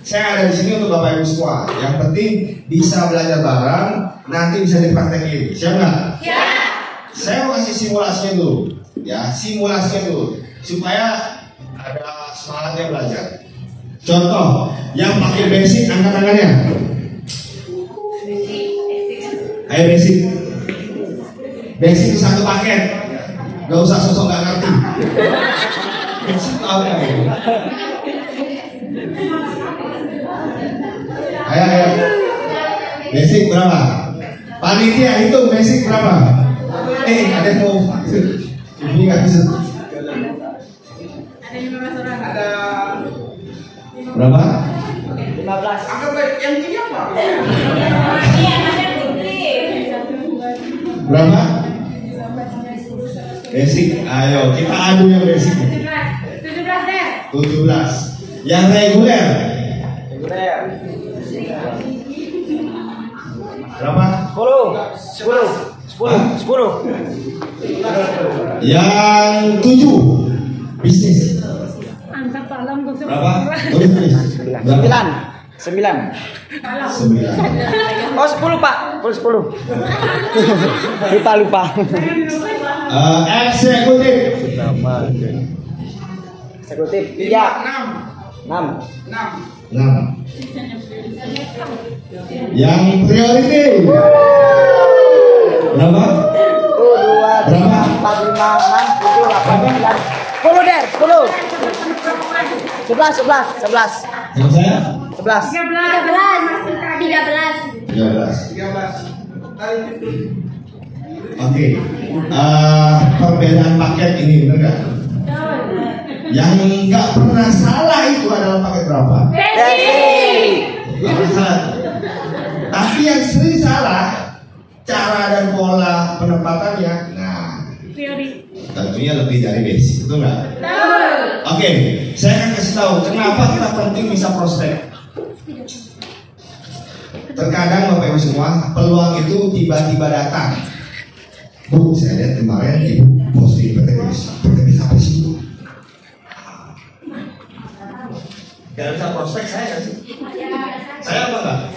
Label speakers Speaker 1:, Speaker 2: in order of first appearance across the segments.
Speaker 1: Saya ada di sini untuk Bapak Ibu semua. Yang penting bisa belajar bareng, nanti bisa dipraktekin. Siap nggak?
Speaker 2: Ya.
Speaker 1: Saya mau kasih simulasinya dulu, ya simulasinya dulu, supaya ada semangatnya belajar. Contoh, yang pakai basic angkat tangannya. Ayo basic. Basic itu satu paket, nggak usah sosok nggak ngerti. Basic itu apa ya? Ayo. Basic berapa? Panitia hitung basic berapa? Ada yang mau ini nggak bisa.
Speaker 2: Ada 15 orang. Ada
Speaker 1: Berapa?
Speaker 3: 15.
Speaker 4: Angkat yang ini apa?
Speaker 1: Berapa? Basic. Ayo kita adu yang basic.
Speaker 2: 17 deh.
Speaker 1: 17. Yang reguler. Berapa?
Speaker 3: 10.
Speaker 1: Yang 7. Bisnis.
Speaker 2: Angkat palang untuk
Speaker 1: Berapa? Tulis.
Speaker 3: 9.
Speaker 1: 9.
Speaker 3: Oh 10 Pak. 10. lupa.
Speaker 1: Eksekutif.
Speaker 3: Eksekutif 3. 6.
Speaker 1: 6. Yang priority. Berapa?
Speaker 3: 1, 2, 3, 4, 5, 6, 7, 8, 9, 10 deh, 10. 11.
Speaker 1: Yang saya?
Speaker 3: 11.
Speaker 1: 13.
Speaker 4: 13.
Speaker 1: Oke. Perbedaan paket ini benar nggak? Yang nggak pernah salah itu adalah paket berapa? Nggak pernah salah. Tapi yang sering salah cara dan pola penempatannya. Nah, tentunya lebih dari basic, betul nggak? Oke, saya akan kasih tahu kenapa kita penting bisa prospek. Terkadang Bapak Ibu semua, peluang itu tiba-tiba datang. Bu, saya lihat kemarin Ibu posting PTBis apa sih Bu? Gak bisa prospek saya nggak sih? Saya apa enggak?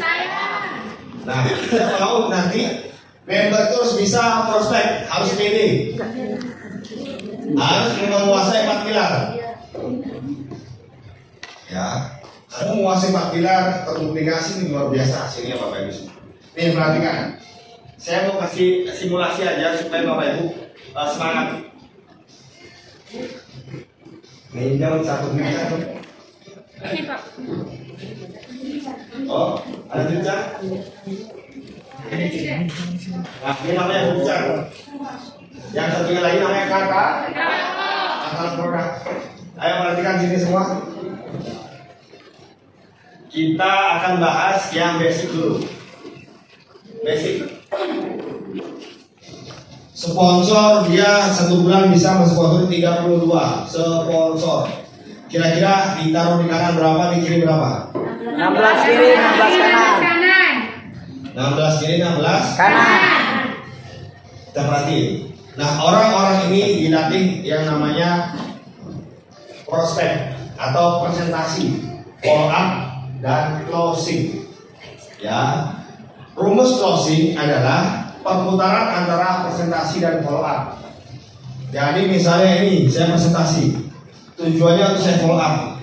Speaker 1: Nah, saya mau nanti member terus bisa prospek, harus pede, harus menguasai 4 pilar. Ya, kalau menguasai 4 pilar terduplikasi ini luar biasa hasilnya Bapak Ibu. Nih perhatikan, saya mau kasih simulasi aja supaya Bapak Ibu semangat. Nih jangan satu menit. Oh, ada jejak. Nah, ini namanya jejak. Yang satunya lagi namanya kakak. Akal produk. Ayo perhatikan sini semua. Kita akan bahas yang basic dulu. Basic. Sponsor dia 1 bulan bisa mensponsori 32 sponsor. Kira-kira ditaruh di kanan berapa, di kiri berapa?
Speaker 3: 16 kiri, 16 kanan.
Speaker 1: 16 kiri, 16
Speaker 3: Kanan.
Speaker 1: Kita perhatiin. Nah, orang-orang ini dilatih yang namanya prospek atau presentasi, follow up dan closing. Ya, rumus closing adalah perputaran antara presentasi dan follow up. Jadi misalnya ini saya presentasi, tujuannya untuk saya follow up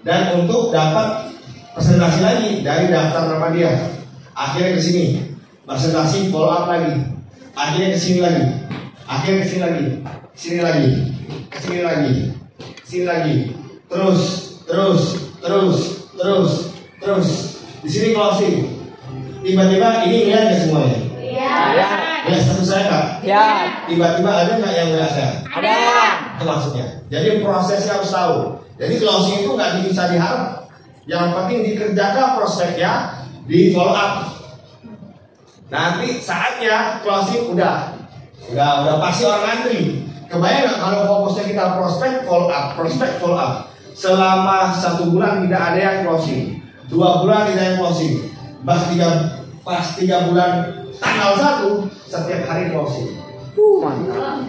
Speaker 1: dan untuk dapat presentasi lagi dari daftar nama dia. Akhirnya ke sini presentasi follow up lagi, akhirnya ke sini lagi, akhirnya ke sini lagi, sini lagi, ke sini lagi, sini lagi, terus di sini closing. Tiba-tiba ini lihat nggak semuanya? Ya, status saya Kak.
Speaker 3: Ya.
Speaker 1: Tiba-tiba ada nggak yang nggak saya?
Speaker 3: Ada.
Speaker 1: Itu maksudnya. Jadi prosesnya harus tahu. Jadi closing itu nggak bisa diharap. Yang penting dikerjakan prospeknya, di follow up. Nanti saatnya closing udah pasti orang ngantri. Kebayang nggak kalau fokusnya kita prospek follow up. Selama 1 bulan tidak ada yang closing, 2 bulan tidak ada yang closing. Pas 3 bulan tanggal 1 setiap hari closing.
Speaker 3: Mantap.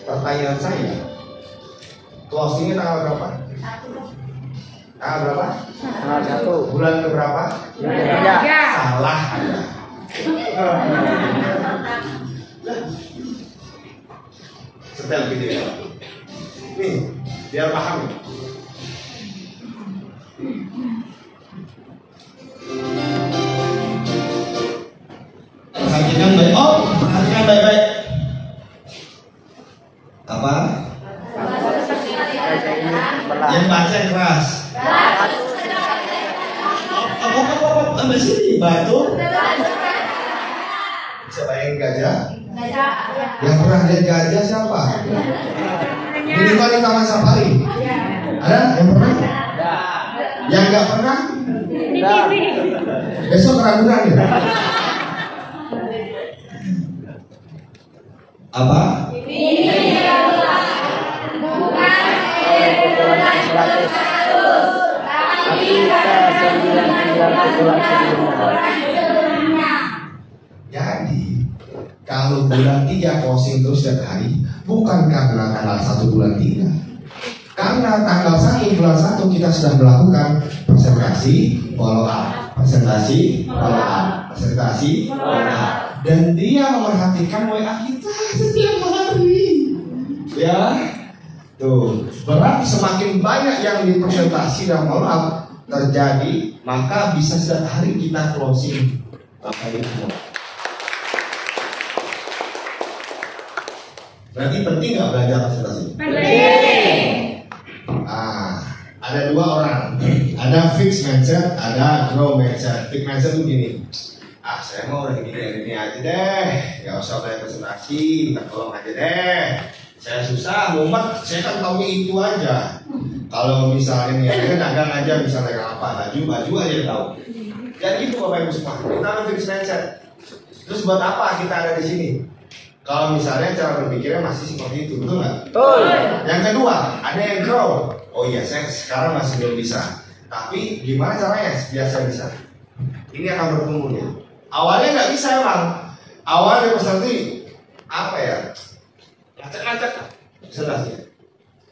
Speaker 1: Pertanyaan saya, closingnya tanggal berapa? Tanggal berapa?
Speaker 3: Tanggal 1.
Speaker 1: Bulan keberapa?
Speaker 3: Bulan ketiga.
Speaker 1: Salah. Setel video. Nih, biar paham. Perhatikan baik. Oh, perhatikan baik-baik. Apa? Yang baca yang keras. Ambil sini batu. Bisa bayangin gajah? Yang pernah lihat gajah siapa? Ini kali Taman Safari. Ada yang pernah? Yang nggak pernah? Besok keraguan ya? Apa? Jadi kalau bulan 3 closing terus setiap hari, bukan karena tanggal 1 bulan 3. Karena tanggal 1 bulan 1 kita sudah melakukan presentasi follow up, presentasi follow up, presentasi follow up. Dan dia memerhatikan WA kita setiap hari. Ya. Tuh, berarti semakin banyak yang dipresentasi dan follow up terjadi, maka bisa setiap hari kita closing. Berarti penting nggak belajar presentasi? Ada 2 orang, ada fixed mindset, ada grow mindset. Fixed mindset itu gini, saya mau udah gini aja deh, nggak usah belajar presentasi, minta tolong aja deh. Saya susah, mumet, saya kan taunya itu aja. Kalau misalnya nih, saya dagang aja, misalnya apa, baju aja tahu. Jadi itu Bapak Ibu semua, kita harus fixed mindset. Terus buat apa kita ada di sini? Kalau misalnya cara berpikirnya masih seperti itu, betul nggak?
Speaker 3: Betul.
Speaker 1: Yang kedua, ada yang grow. Oh iya, saya sekarang masih belum bisa. Tapi gimana caranya biar saya bisa? Ini akan bertumbuh ya. Awalnya nggak bisa emang. Awalnya presentasi apa ya? Ngacak-ngacak presentasinya.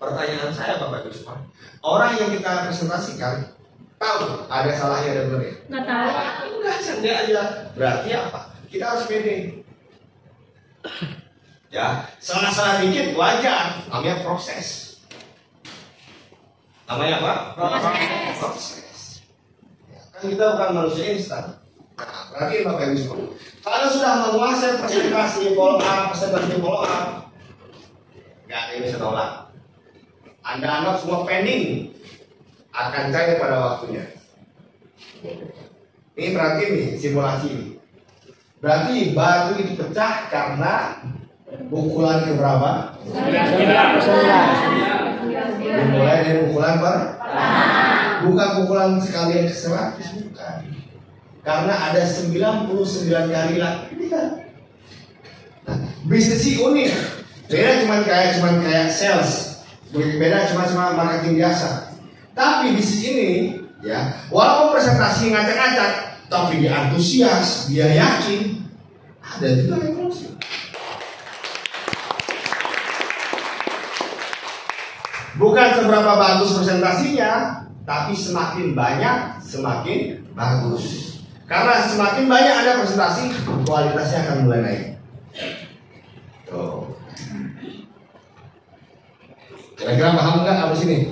Speaker 1: Pertanyaan saya Bapak Ibu semua, orang yang kita presentasikan tahu ada salahnya ada benernya?
Speaker 2: Nggak tahu.
Speaker 1: Enggak, santai aja. Berarti apa? Kita harus pede. Ya, salah-salah dikit wajar, namanya proses. Namanya apa? Proses. Ya, kan kita bukan manusia instan. Nah, berarti Bapak Ibu semua, kalau sudah menguasai presentasi follow up, nggak ada yang bisa tolak. Anda anggap semua pending, akan cair pada waktunya. Ini berarti nih simulasi ini. Berarti batu itu pecah karena pukulan keberapa?
Speaker 3: 9.
Speaker 1: Dimulai dari pukulan bukan pukulan sekali ke 100, bukan. Karena ada 99 kali lagi. Nah, bisnis ini unik. Beda cuman kayak sales. Beda cuma marketing biasa. Tapi bisnis ini ya, walaupun presentasi ngacak-ngacak, tapi dia antusias, dia yakin, ada juga yang emosi. Bukan seberapa bagus presentasinya, tapi semakin banyak, semakin bagus. Karena semakin banyak ada presentasi, kualitasnya akan mulai naik. Tuh. Kira-kira paham nggak apa sini?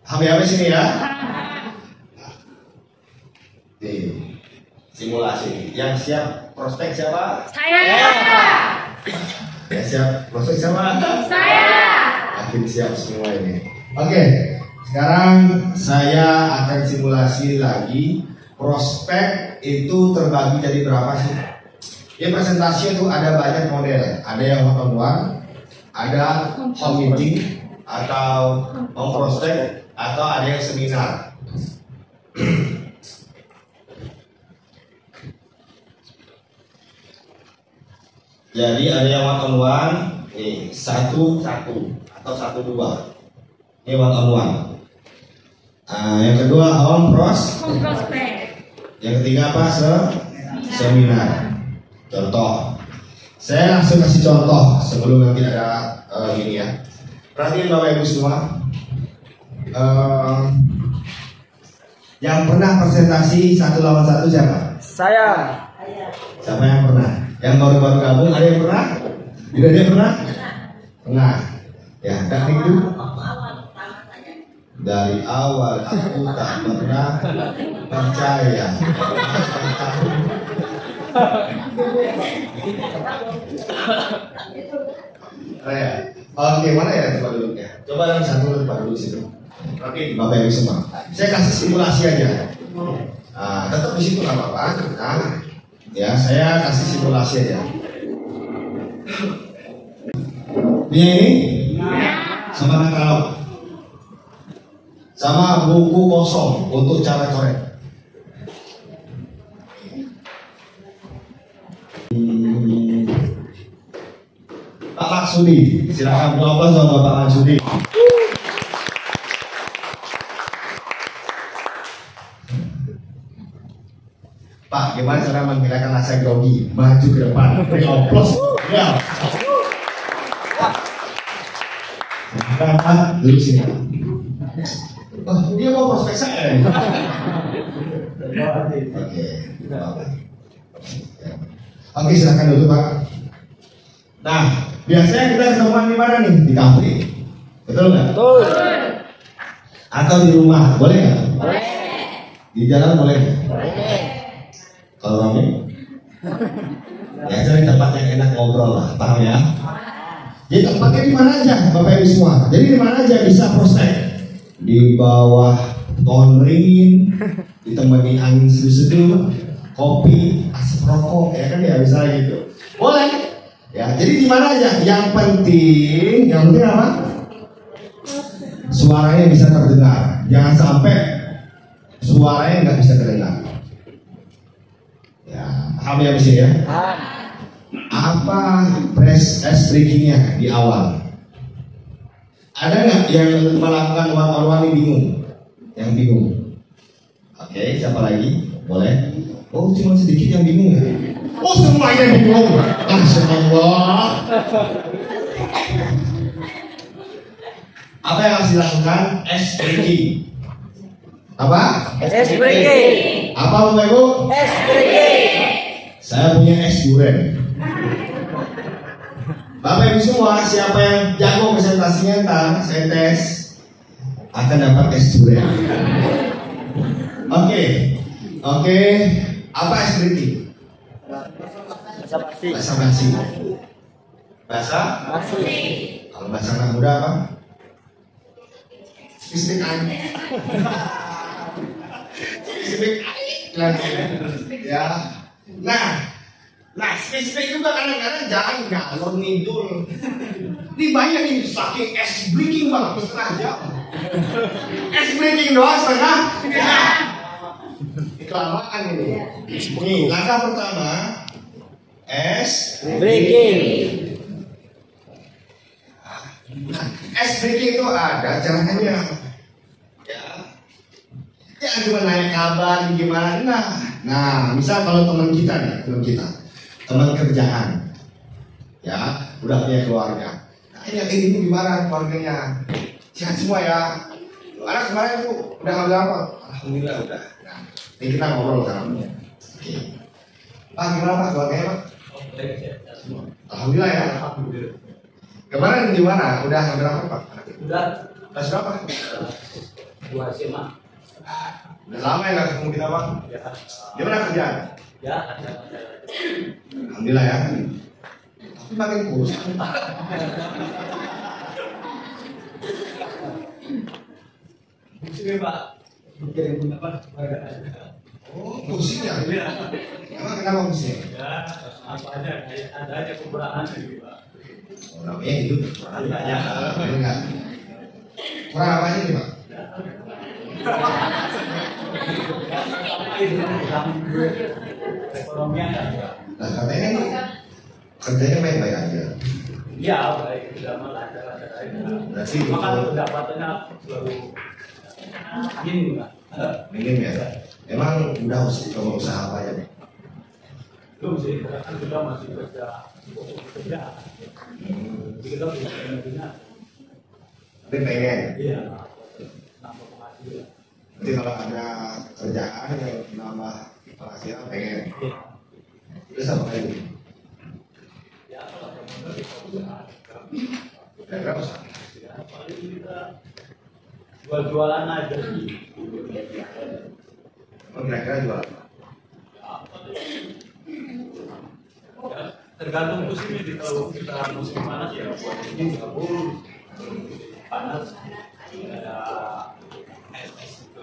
Speaker 1: Paham ya apa sini ya? Simulasi. Yang siap prospek siapa?
Speaker 2: Saya.
Speaker 1: Ya siap prospek siapa?
Speaker 2: Saya.
Speaker 1: Makin siap semua ini. Oke, sekarang saya akan simulasi lagi. Prospek itu terbagi jadi berapa sih? Ya presentasi itu ada banyak model. Ada yang one on one, ada home meeting, atau home prospek, atau ada yang seminar. Jadi ada yang one on one, satu atau 1-2. Ini one on one. Yang kedua home prospek. Yang ketiga apa? Seminar. Contoh. Saya langsung kasih contoh sebelum nanti ada ini ya. Perhatiin Bapak Ibu semua. Yang pernah presentasi 1 lawan 1 siapa?
Speaker 3: Saya.
Speaker 1: Siapa yang pernah? Yang baru-baru gabung ada yang pernah? Tidak ada yang pernah? Pernah. Ya, dan itu dari awal aku tak pernah percaya. Ya. Oke, mana ya coba duduknya? Coba yang satu depan dulu situ. Oke, Bapak Ibu semua. Saya kasih simulasi aja. Nah, tetap di situ nggak apa-apa. Nah, ya saya kasih simulasi aja. Ini sama katalog, sama buku kosong untuk cara coret. Pak Maksudi, silakan berdoa sama Bapak Maksudi. Pak, gimana cara menghilangkan rasa grogi? Maju ke depan, beri oplos. Ya. Pak, duduk sini. Oh, dia mau prospek saya. Oke, silakan dulu Pak. Nah, biasanya kita ketemuan di mana nih? Di kafe, betul nggak?
Speaker 3: Betul.
Speaker 1: Atau di rumah, boleh nggak?
Speaker 3: Boleh.
Speaker 1: Di jalan boleh nggak?
Speaker 3: Boleh.
Speaker 1: Kalau rame, ya cari tempat yang enak ngobrol lah, paham ya? Jadi tempatnya di mana aja, Bapak Ibu semua. Jadi di mana aja bisa prospek. Di bawah pohon beringin, ditemani angin seduh-seduh, kopi, asap rokok, ya kan ya bisa gitu. Boleh. Ya, jadi di mana aja. Yang penting apa? Suaranya bisa terdengar. Jangan sampai suaranya nggak bisa terdengar. Ya, paham ya mesti ya? Apa press breakingnya di awal? Ada nggak yang melakukan warna-warni bingung? Yang bingung? Oke, siapa lagi? Boleh? Oh, cuma sedikit yang bingung ya? Oh, semuanya bingung. Masya Allah. Apa yang harus dilakukan? S breaking. Apa?
Speaker 3: Es breaking.
Speaker 1: Apa Bapak Ibu?
Speaker 3: Es breaking.
Speaker 1: Saya punya es durian. Bapak Ibu semua, siapa yang jago presentasinya ntar saya tes akan dapat es durian. Oke. Apa es breaking?
Speaker 3: Bahasa basi.
Speaker 1: Bahasa basi. Bahasa?
Speaker 3: Basi.
Speaker 1: Kalau bahasa anak muda apa? Speak ya. Nah, speak juga kadang-kadang jangan ngalor ngidul. Ini banyak nih saking es breaking bang, setengah jam. Es breaking doang setengah jam. Kelamaan ini. Nih, langkah pertama es
Speaker 3: Breaking.
Speaker 1: Nah, es breaking itu ada caranya. Jangan cuma nanya kabar gimana. Nah, misal kalau teman kita, teman kerjaan, ya, udah punya keluarga. Nah, ini gimana keluarganya? Sehat semua ya. Anak kemarin tuh udah ngambil apa? Alhamdulillah udah. Nah, ini kita ngobrol sekarang. Oke. Pak, gimana Pak keluarganya Pak? Alhamdulillah ya. Kemarin di mana? Udah ngambil apa Pak?
Speaker 4: Udah.
Speaker 1: Kelas berapa?
Speaker 4: 2 SMA.
Speaker 1: Udah lama ya nggak ketemu kita Pak?
Speaker 4: Ya.
Speaker 1: Gimana kerjaan?
Speaker 4: Ya, ada.
Speaker 1: Alhamdulillah ya. Tapi makin kurus.
Speaker 4: Sini Pak. Bikin apa?
Speaker 1: Oh, kursinya.
Speaker 4: Iya.
Speaker 1: Emang kenapa kursinya?
Speaker 4: Ya, apa aja, ada aja kekurangan gitu Pak.
Speaker 1: Oh, namanya hidup.
Speaker 4: Iya.
Speaker 1: Enggak. Kurang apa aja nih Pak?
Speaker 4: Ekonominya
Speaker 1: Nah, katanya nih kerjanya baik-baik aja.
Speaker 4: iya baik, sudah lancar aja.
Speaker 1: Berarti
Speaker 4: Maka pendapatannya selalu minim Pak.
Speaker 1: minim ya. Emang udah usaha apa ya?
Speaker 4: Belum sih, kan kita masih kerja. Jadi kita punya.
Speaker 1: Tapi pengen.
Speaker 4: Iya. Nah,
Speaker 1: Jadi kalau ada kerjaan yang menambah penghasilan pengen. Terus apa lagi? Kira-kira usah.
Speaker 4: Jual-jualan aja sih.
Speaker 1: Kira-kira jual apa?
Speaker 4: Ya, tergantung musimnya di kalau kita musim panas ya buat ini gabung panas ada es gitu.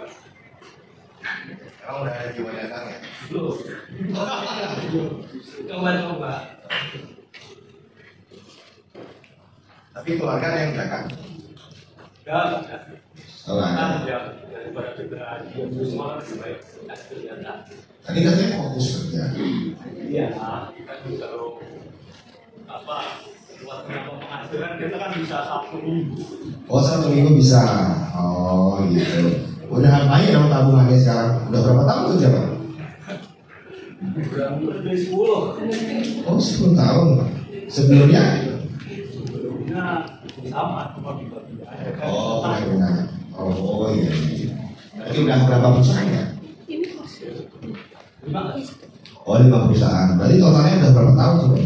Speaker 1: Emang udah ada jiwa datang ya?
Speaker 4: Belum. Coba.
Speaker 1: Tapi keluarga ada yang dagang.
Speaker 4: Ya,
Speaker 1: Oh, ada.
Speaker 4: ya daripada kita diam di rumah lebih baik kita kelihatan.
Speaker 1: Tadi katanya fokus kerja.
Speaker 4: Iya, kita juga kalau apa buat menambah penghasilan kita kan bisa Sabtu Minggu.
Speaker 1: Oh, 1 minggu bisa. Oh gitu. Udah banyak dong tabungannya sekarang. Udah berapa tahun kerja Pak?
Speaker 4: Udah lebih 10.
Speaker 1: Oh 10 tahun. Sebelumnya?
Speaker 4: Sebelumnya sama cuma dibagi aja kan.
Speaker 1: Oh benar. Oh iya. Berarti udah berapa perusahaan ya?
Speaker 4: 5.
Speaker 1: Oh 5 perusahaan. Berarti totalnya udah berapa tahun coba?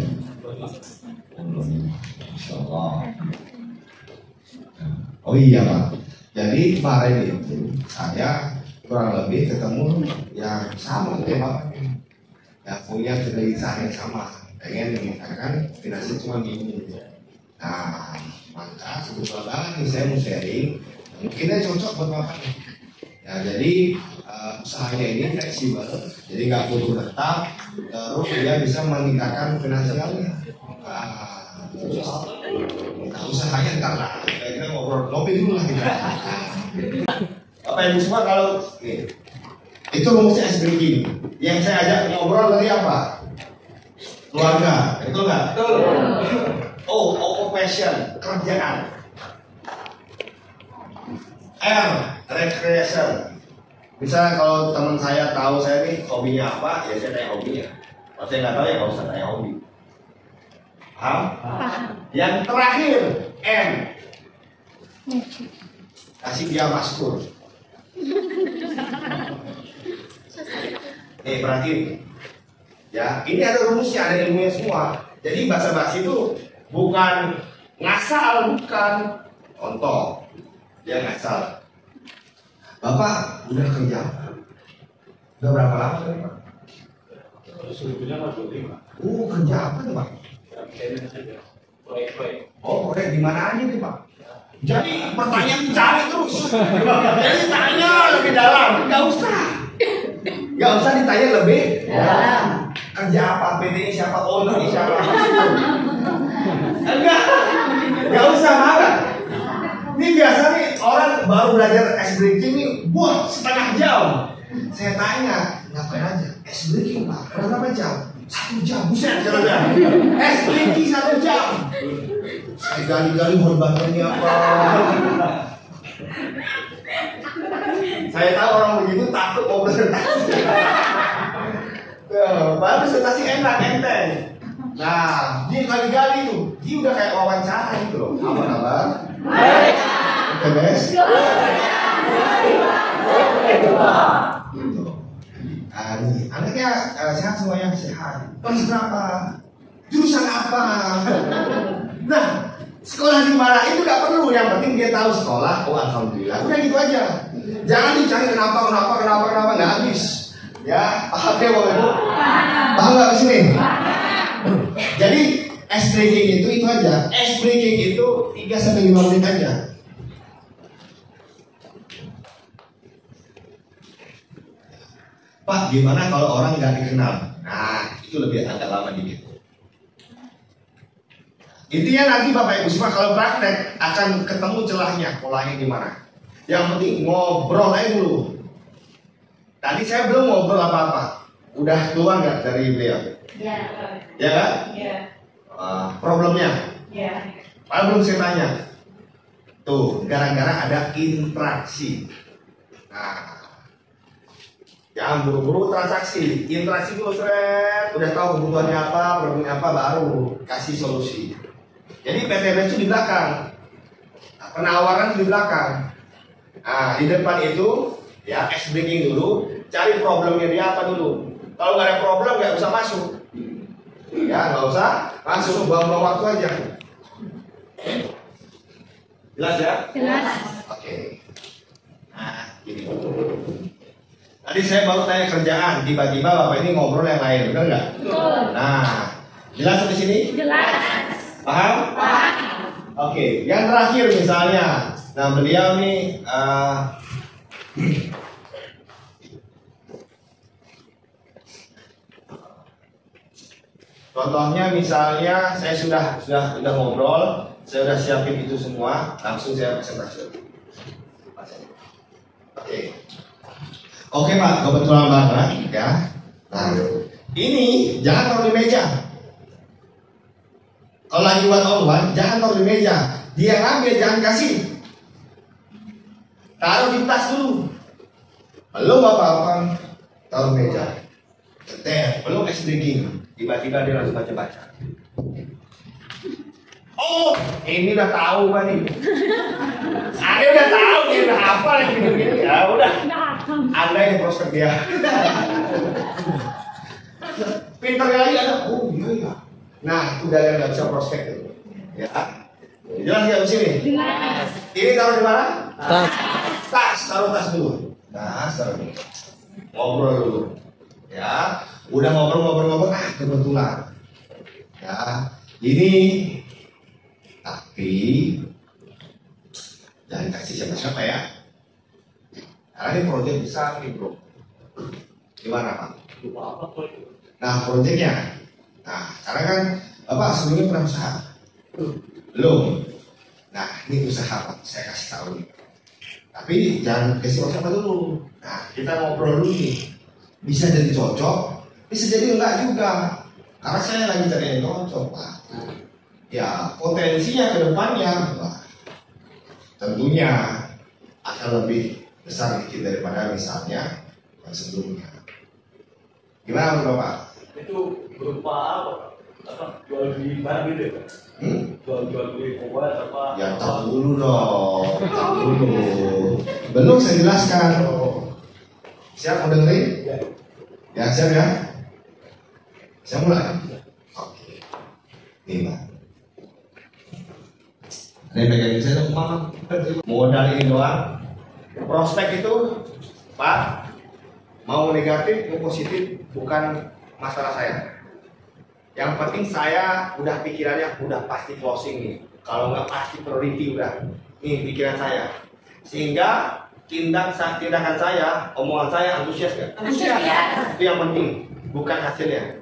Speaker 1: Oh iya Pak. Jadi kemarin itu saya kurang lebih ketemu yang sama kayak Pak. Yang punya kegelisahan yang sama. Pengen meningkatkan finansial cuma gini. Nah, maka kebetulan nih saya mau sharing. Mungkinnya cocok buat Bapak nih. Ya jadi usahanya ini fleksibel. Jadi nggak butuh tetap. Terus dia bisa meningkatkan finansialnya. Nah, usahanya ntar lah. Kita ngobrol ngopi dulu lah kita. Apa yang semua kalau nih, itu rumusnya es drinking. Yang saya ajak ngobrol tadi apa? Keluarga, betul nggak? Betul. O, occupation, kerjaan. R, recreation. Misalnya kalau teman saya tahu saya nih hobinya apa, ya saya tanya hobinya. Kalau saya nggak tahu ya nggak usah tanya hobi. Paham? Yang terakhir M, kasih dia maskur. Nih perhatiin. Ya, ini ada rumusnya, ada ilmunya semua. Jadi bahasa basi itu bukan ngasal, bukan. Contoh, dia ngasal. Bapak udah kerja. Udah berapa lama tadi Pak?
Speaker 4: Sebetulnya mah 25.
Speaker 1: Kerja apa tuh Pak?
Speaker 4: Proyek-proyek.
Speaker 1: Oh, proyek di mana aja nih Pak? Jadi pertanyaan dicari terus. Jadi tanya lebih dalam, nggak usah ditanya lebih dalam. Kerja apa? PT siapa? Owner siapa? Nggak usah marah. Ini biasa nih orang baru belajar es drinking nih, buat setengah jam. Saya tanya, ngapain aja? Es drinking Pak, berapa jam? 1 jam, buset jalan. Es drinking 1 jam. Saya gali-gali horbatannya apa? Saya tahu orang begitu takut mau presentasi. Baru presentasi enak, enteng. Nah, dia gali-gali tuh, dia udah kayak wawancara gitu loh. Apa kabar? Baik. Oke, guys. Gitu. Nih, anaknya sehat semuanya sehat. Kelas berapa? Jurusan apa? Nah, sekolah di mana itu gak perlu. Yang penting dia tahu sekolah. Oh, alhamdulillah. Udah gitu aja. Jangan dicari kenapa nggak habis. Ya, paham ya Bapak Ibu? Paham nggak di sini? Jadi es drinking itu aja. Es drinking itu 3-5 menit aja. Pak, gimana kalau orang nggak dikenal? Nah, itu lebih agak lama dikit. Intinya nanti Bapak Ibu semua kalau praktek akan ketemu celahnya, polanya gimana. Yang penting ngobrol aja dulu. Tadi saya belum ngobrol apa-apa. Udah keluar nggak dari beliau?
Speaker 2: Ya.
Speaker 1: Ya kan?
Speaker 2: Ya.
Speaker 1: Problemnya?
Speaker 2: Ya.
Speaker 1: Padahal belum saya tanya. Tuh, gara-gara ada interaksi. Nah, jangan buru-buru transaksi. Interaksi dulu, udah tahu kebutuhannya apa, problemnya apa, baru kasih solusi. Jadi PTBS itu di belakang, penawaran itu di belakang. Nah, di depan itu Ya, ice breaking dulu, cari problemnya dia apa dulu. Kalau nggak ada problem nggak usah masuk. Ya, nggak usah masuk, buang-buang waktu aja. Jelas ya?
Speaker 2: Jelas.
Speaker 1: Oke. Nah, gini. Tadi saya baru tanya kerjaan, tiba-tiba bapak ini ngobrol yang lain, benar nggak?
Speaker 2: Betul.
Speaker 1: Nah, jelas sampai sini?
Speaker 2: Jelas.
Speaker 1: Paham?
Speaker 2: Paham.
Speaker 1: Oke, yang terakhir misalnya, nah beliau nih contohnya misalnya saya sudah ngobrol, saya sudah siapin itu semua, langsung saya presentasi. Oke Pak, kebetulan banget ya. Nah, ini jangan taruh di meja. Kalau lagi one on one, jangan taruh di meja. Dia ngambil, jangan kasih. Taruh di tas dulu. Belum apa-apa, taruh meja. Cetek, belum explain. Tiba-tiba dia langsung baca-baca. Oh, ini udah tahu kan ini. Saya udah tahu dia udah hafal yang gini-gini. Ya udah. Anda yang prospek dia. Pintarnya lagi ada. Oh iya ya. Nah itu dari yang nggak bisa prospek itu. Ya. Jelas nggak di sini?
Speaker 2: Jelas.
Speaker 1: Ini taruh di mana?
Speaker 3: Tas.
Speaker 1: Tas, taruh tas dulu. Nah, taruh dulu. Ngobrol dulu. Ya. Udah ngobrol. Kebetulan. Ya. Ini. Tapi jangan kasih siapa-siapa ya. Karena ini proyek besar nih bro. Gimana Pak? Nah proyeknya. Nah karena kan Bapak sebelumnya pernah usaha? Belum. Nah ini usaha Pak, saya kasih tahu nih. Tapi jangan kasih siapa dulu. Nah kita ngobrol dulu nih. Bisa jadi cocok, bisa jadi enggak juga. Karena saya lagi cari yang cocok Pak. Ya potensinya ke depannya wah, tentunya akan lebih besar dikit daripada misalnya yang sebelumnya. Gimana menurut Bapak?
Speaker 4: Itu berupa apa? Apa jual beli barang gitu ya? Jual beli obat apa?
Speaker 1: Ya tak dulu dong, tak dulu. Belum saya jelaskan. Siap mau dengerin? Ya siap ya. Saya mulai. Oke. Nih Pak. Ini pegang saya dong, Mama. Modal ini doang. Prospek itu, Pak, mau negatif, mau positif, bukan masalah saya. Yang penting saya udah pikirannya udah pasti closing nih. Kalau nggak pasti priority udah. Nih pikiran saya. Sehingga tindakan saya, omongan saya antusias nggak?
Speaker 2: Antusias.
Speaker 1: Itu yang penting, bukan hasilnya.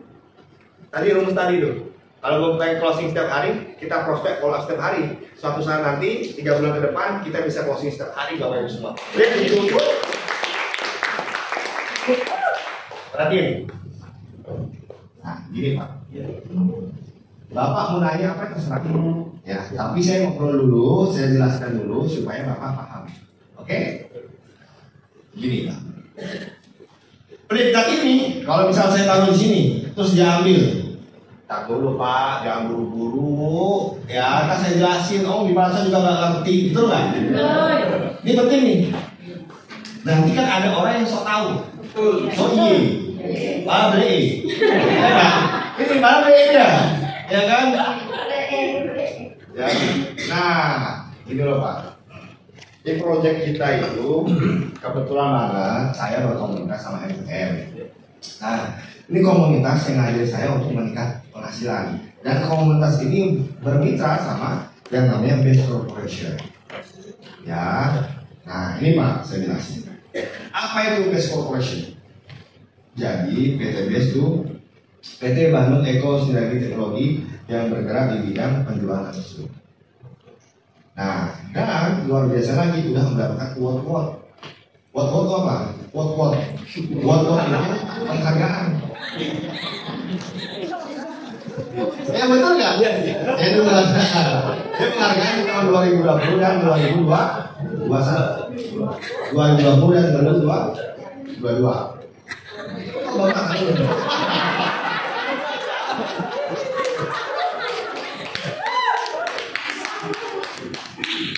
Speaker 1: Tadi rumus tadi tuh. Kalau mau kayak closing setiap hari, kita prospek follow up setiap hari. Suatu saat nanti, 3 bulan ke depan, kita bisa closing setiap hari, Bapak Ibu semua. Lihat itu. Perhatiin. Nah, gini Pak. Bapak mau nanya apa terserah. Ya, tapi saya ngobrol dulu, saya jelaskan dulu supaya Bapak paham. Oke? Gini Pak. Predikat ini, kalau misal saya taruh di sini, terus dia ambil. Tak dulu Pak, jangan buru-buru. Ya, kan saya jelasin. Oh, di bahasa juga nggak ngerti, betul nggak? Ini penting nih. Nanti kan ada orang yang sok tahu. So iya, malah beli. Ya kan? Ini malah beli ya, ya kan? Ya. Nah, ini loh Pak. Di proyek kita itu kebetulan banget saya berkomunikasi sama MTM. Nah, ini komunitas yang ngajari saya untuk meningkat penghasilan, dan komunitas ini bermitra sama yang namanya Best Corporation. Ya, nah ini Pak saya jelasin. Apa itu Best Corporation? Jadi PT Best itu PT Bandung Eko Sinergi Teknologi yang bergerak di bidang penjualan langsung. Nah, dan luar biasa lagi udah mendapatkan award-award. Award-award itu apa? Award-award itu penghargaan. Ya betul nggak? Ya itu penghargaan. Dia penghargaan di tahun 2020 dan 2021. 2020 dan 2022.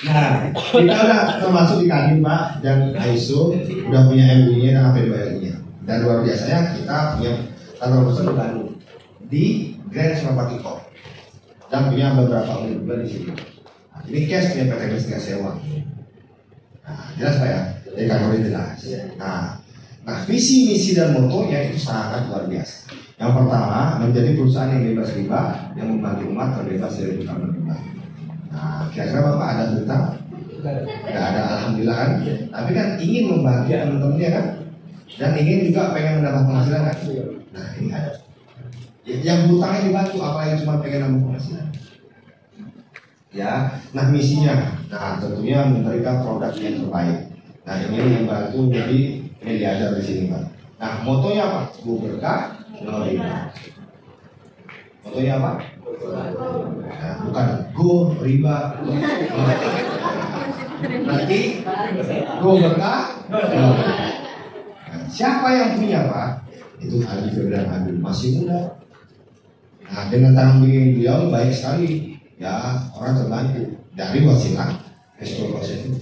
Speaker 1: Nah, Nah, kita udah termasuk di Kadin Pak dan ISO udah punya MUI-nya dan APBN-nya. Dan luar biasanya kita punya kantor pusat di Bandung di Grand Senopati Corp dan punya beberapa unit juga di sini. Nah, ini cash punya PT Mestika Sewa. Nah, jelas Pak ya, dari kantor ini jelas. Nah, visi, misi dan motonya itu sangat luar biasa. Yang pertama, menjadi perusahaan yang bebas riba, yang membantu umat terbebas dari hutang dan riba. Nah, kira-kira Bapak ada hutang? Tidak ada, alhamdulillah kan. Tapi kan ingin membantu teman-temannya kan, dan ingin juga pengen mendapat penghasilan kan. Nah, ini ada. Yang hutangnya dibantu, apalagi cuma pengen nambah penghasilan. Ya, nah misinya, nah tentunya memberikan produk yang terbaik. Nah, ini yang bantu jadi miliarder di sini Pak. Nah, motonya apa? Go berkah, no riba. Motonya apa? Nah, bukan go riba. Nanti go berkah, no riba. Nah, siapa yang punya Pak? Itu Haji Firdan Abdul, masih muda. Nah, dengan tangan begini beliau baik sekali. Ya, orang terbantu dari wasilah eksplorasi itu.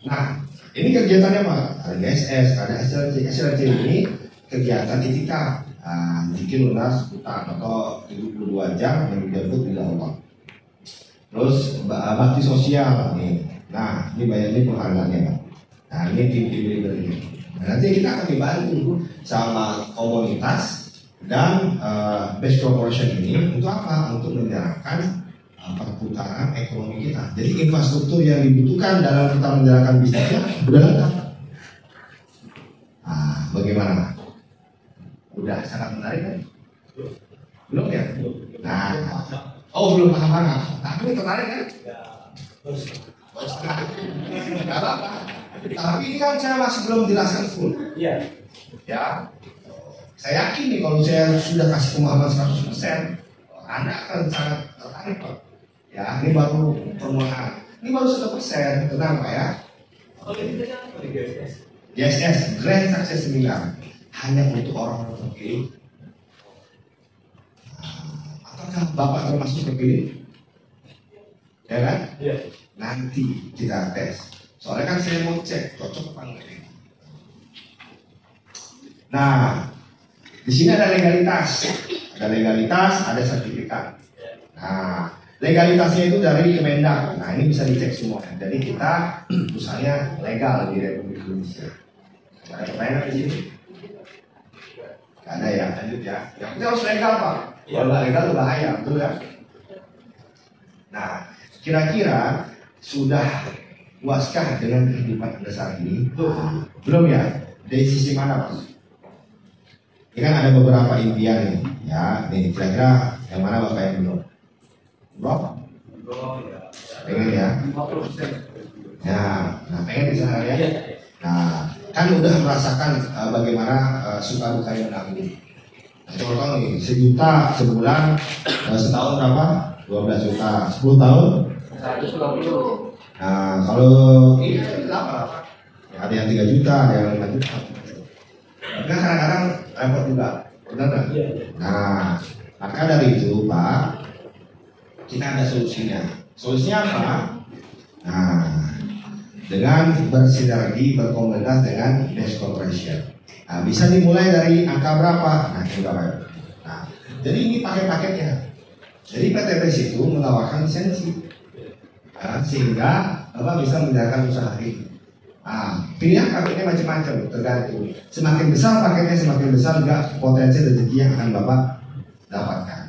Speaker 1: Nah, ini kegiatannya Pak, ada GSS, ada SLC. SLC ini kegiatan itikaf, zikir lunas hutang atau 72 jam yang dijemput bila Allah. Terus bakti sosial nih. Nah, ini bayarnya penghargaannya Pak. Nah, ini tim leader ini. Nah, nanti kita akan dibantu sama komunitas dan best corporation ini untuk apa? Untuk menjalankan perputaran ekonomi kita. Jadi infrastruktur yang dibutuhkan dalam kita menjalankan bisnisnya udah lengkap. Nah, bagaimana? Udah sangat menarik kan? Belum ya? Nah, belum paham. Tapi tertarik kan? Gak apa-apa. Tapi ini kan saya masih belum jelaskan full. Iya. Ya. Saya yakin nih kalau saya sudah kasih pemahaman 100%, Anda akan sangat tertarik Pak. Ya, ini baru permulaan. Ini baru 1%. Tenang Pak ya. GSS, Grand Success Seminar, hanya untuk orang-orang terpilih. Apakah Bapak termasuk terpilih? Ya kan? Iya. Nanti kita tes. Soalnya kan saya mau cek cocok apa enggak. Nah, di sini ada legalitas. Ada legalitas, ada sertifikat. Nah, legalitasnya itu dari Kemendak. Nah, ini bisa dicek semua. Jadi kita usahanya legal di Republik Indonesia. Ada pertanyaan di sini? Gak ada ya, lanjut ya. Yang penting harus legal Pak. Kalau nggak legal itu bahaya, betul ya? Nah, kira-kira sudah puaskah dengan kehidupan Anda saat ini? Belum ya? Dari sisi mana Pak? Ini kan ada beberapa impian nih, ya. Nih kira-kira yang mana Bapak yang belum? Berapa? Pengen ya? Nah pengen di sana ya? Nah, kan udah merasakan bagaimana suka dukanya menanggung. Nah, contoh nih, 1 juta sebulan, setahun berapa? 12 juta, 10 tahun? 120. Nah, kalau ini berapa? Ada yang 3 juta, ada yang 5 juta. Nah, kadang-kadang repot juga, benar nggak? Nah, maka dari itu Pak, kita ada solusinya. Solusinya apa? Nah, dengan bersinergi, berkomunitas dengan Best Corporation. Nah, bisa dimulai dari angka berapa? Nah, kita bayar. Nah, jadi ini paket-paketnya. Jadi PT Best itu menawarkan lisensi, sehingga Bapak bisa menjalankan usaha ini. Nah, pilihan paketnya macam-macam, tergantung. Semakin besar paketnya, semakin besar juga potensi rezeki yang akan Bapak dapatkan.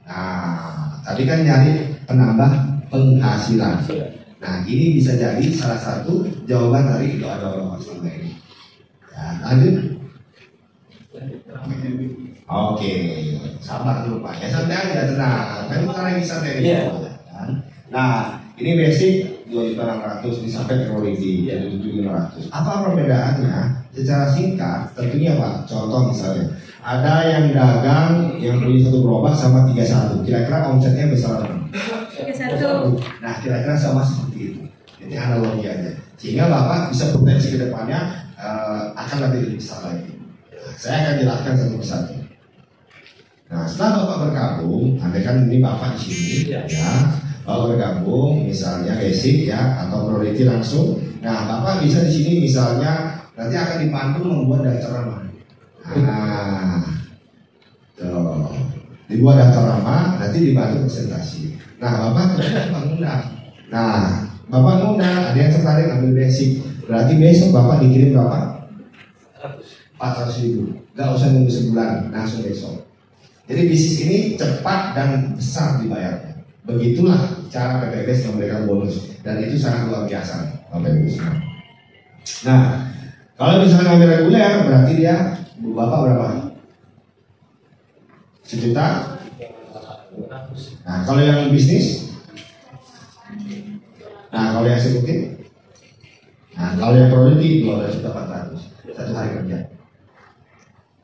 Speaker 1: Nah, tadi kan nyari penambah penghasilan. Nah, ini bisa jadi salah satu jawaban dari doa-doa Bapak selama ini. Ya, lanjut. Oke, sabar dulu Pak. Ya santai aja, tenang. Kan kita lagi santai. Nah, ini basic 2.600.000 sampai teknologi 7.500. Apa perbedaannya? Secara singkat, tentunya Pak. Contoh misalnya, ada yang dagang yang punya 1 gerobak sama 31. Kira-kira omsetnya besar apa?
Speaker 2: 31.
Speaker 1: Nah, kira-kira sama seperti itu. Jadi analogi aja. Sehingga Bapak bisa potensi ke depannya akan lebih besar lagi. Nah, saya akan jelaskan satu persatu. Nah, setelah Bapak bergabung, andai kan ini Bapak di sini, ya, Kalau bergabung misalnya basic ya atau priority langsung. Nah, Bapak bisa di sini misalnya nanti akan dipandu membuat daftar nama. Nah, tuh. Dibuat daftar nama, nanti dibantu presentasi. Nah, Bapak mengundang. Nah, Bapak ngundang, ada yang tertarik ambil basic. Berarti besok Bapak dikirim berapa? 400.000. Gak usah nunggu sebulan, langsung besok. Jadi bisnis ini cepat dan besar dibayarnya. Begitulah cara PTBS memberikan bonus, dan itu sangat luar biasa, Bapak Ibu semua. Nah, kalau misalnya ngambil reguler, berarti dia Bapak berapa? 1 juta. Nah, kalau yang bisnis, nah kalau yang eksekutif, nah kalau yang produktif 12.400 1 hari kerja.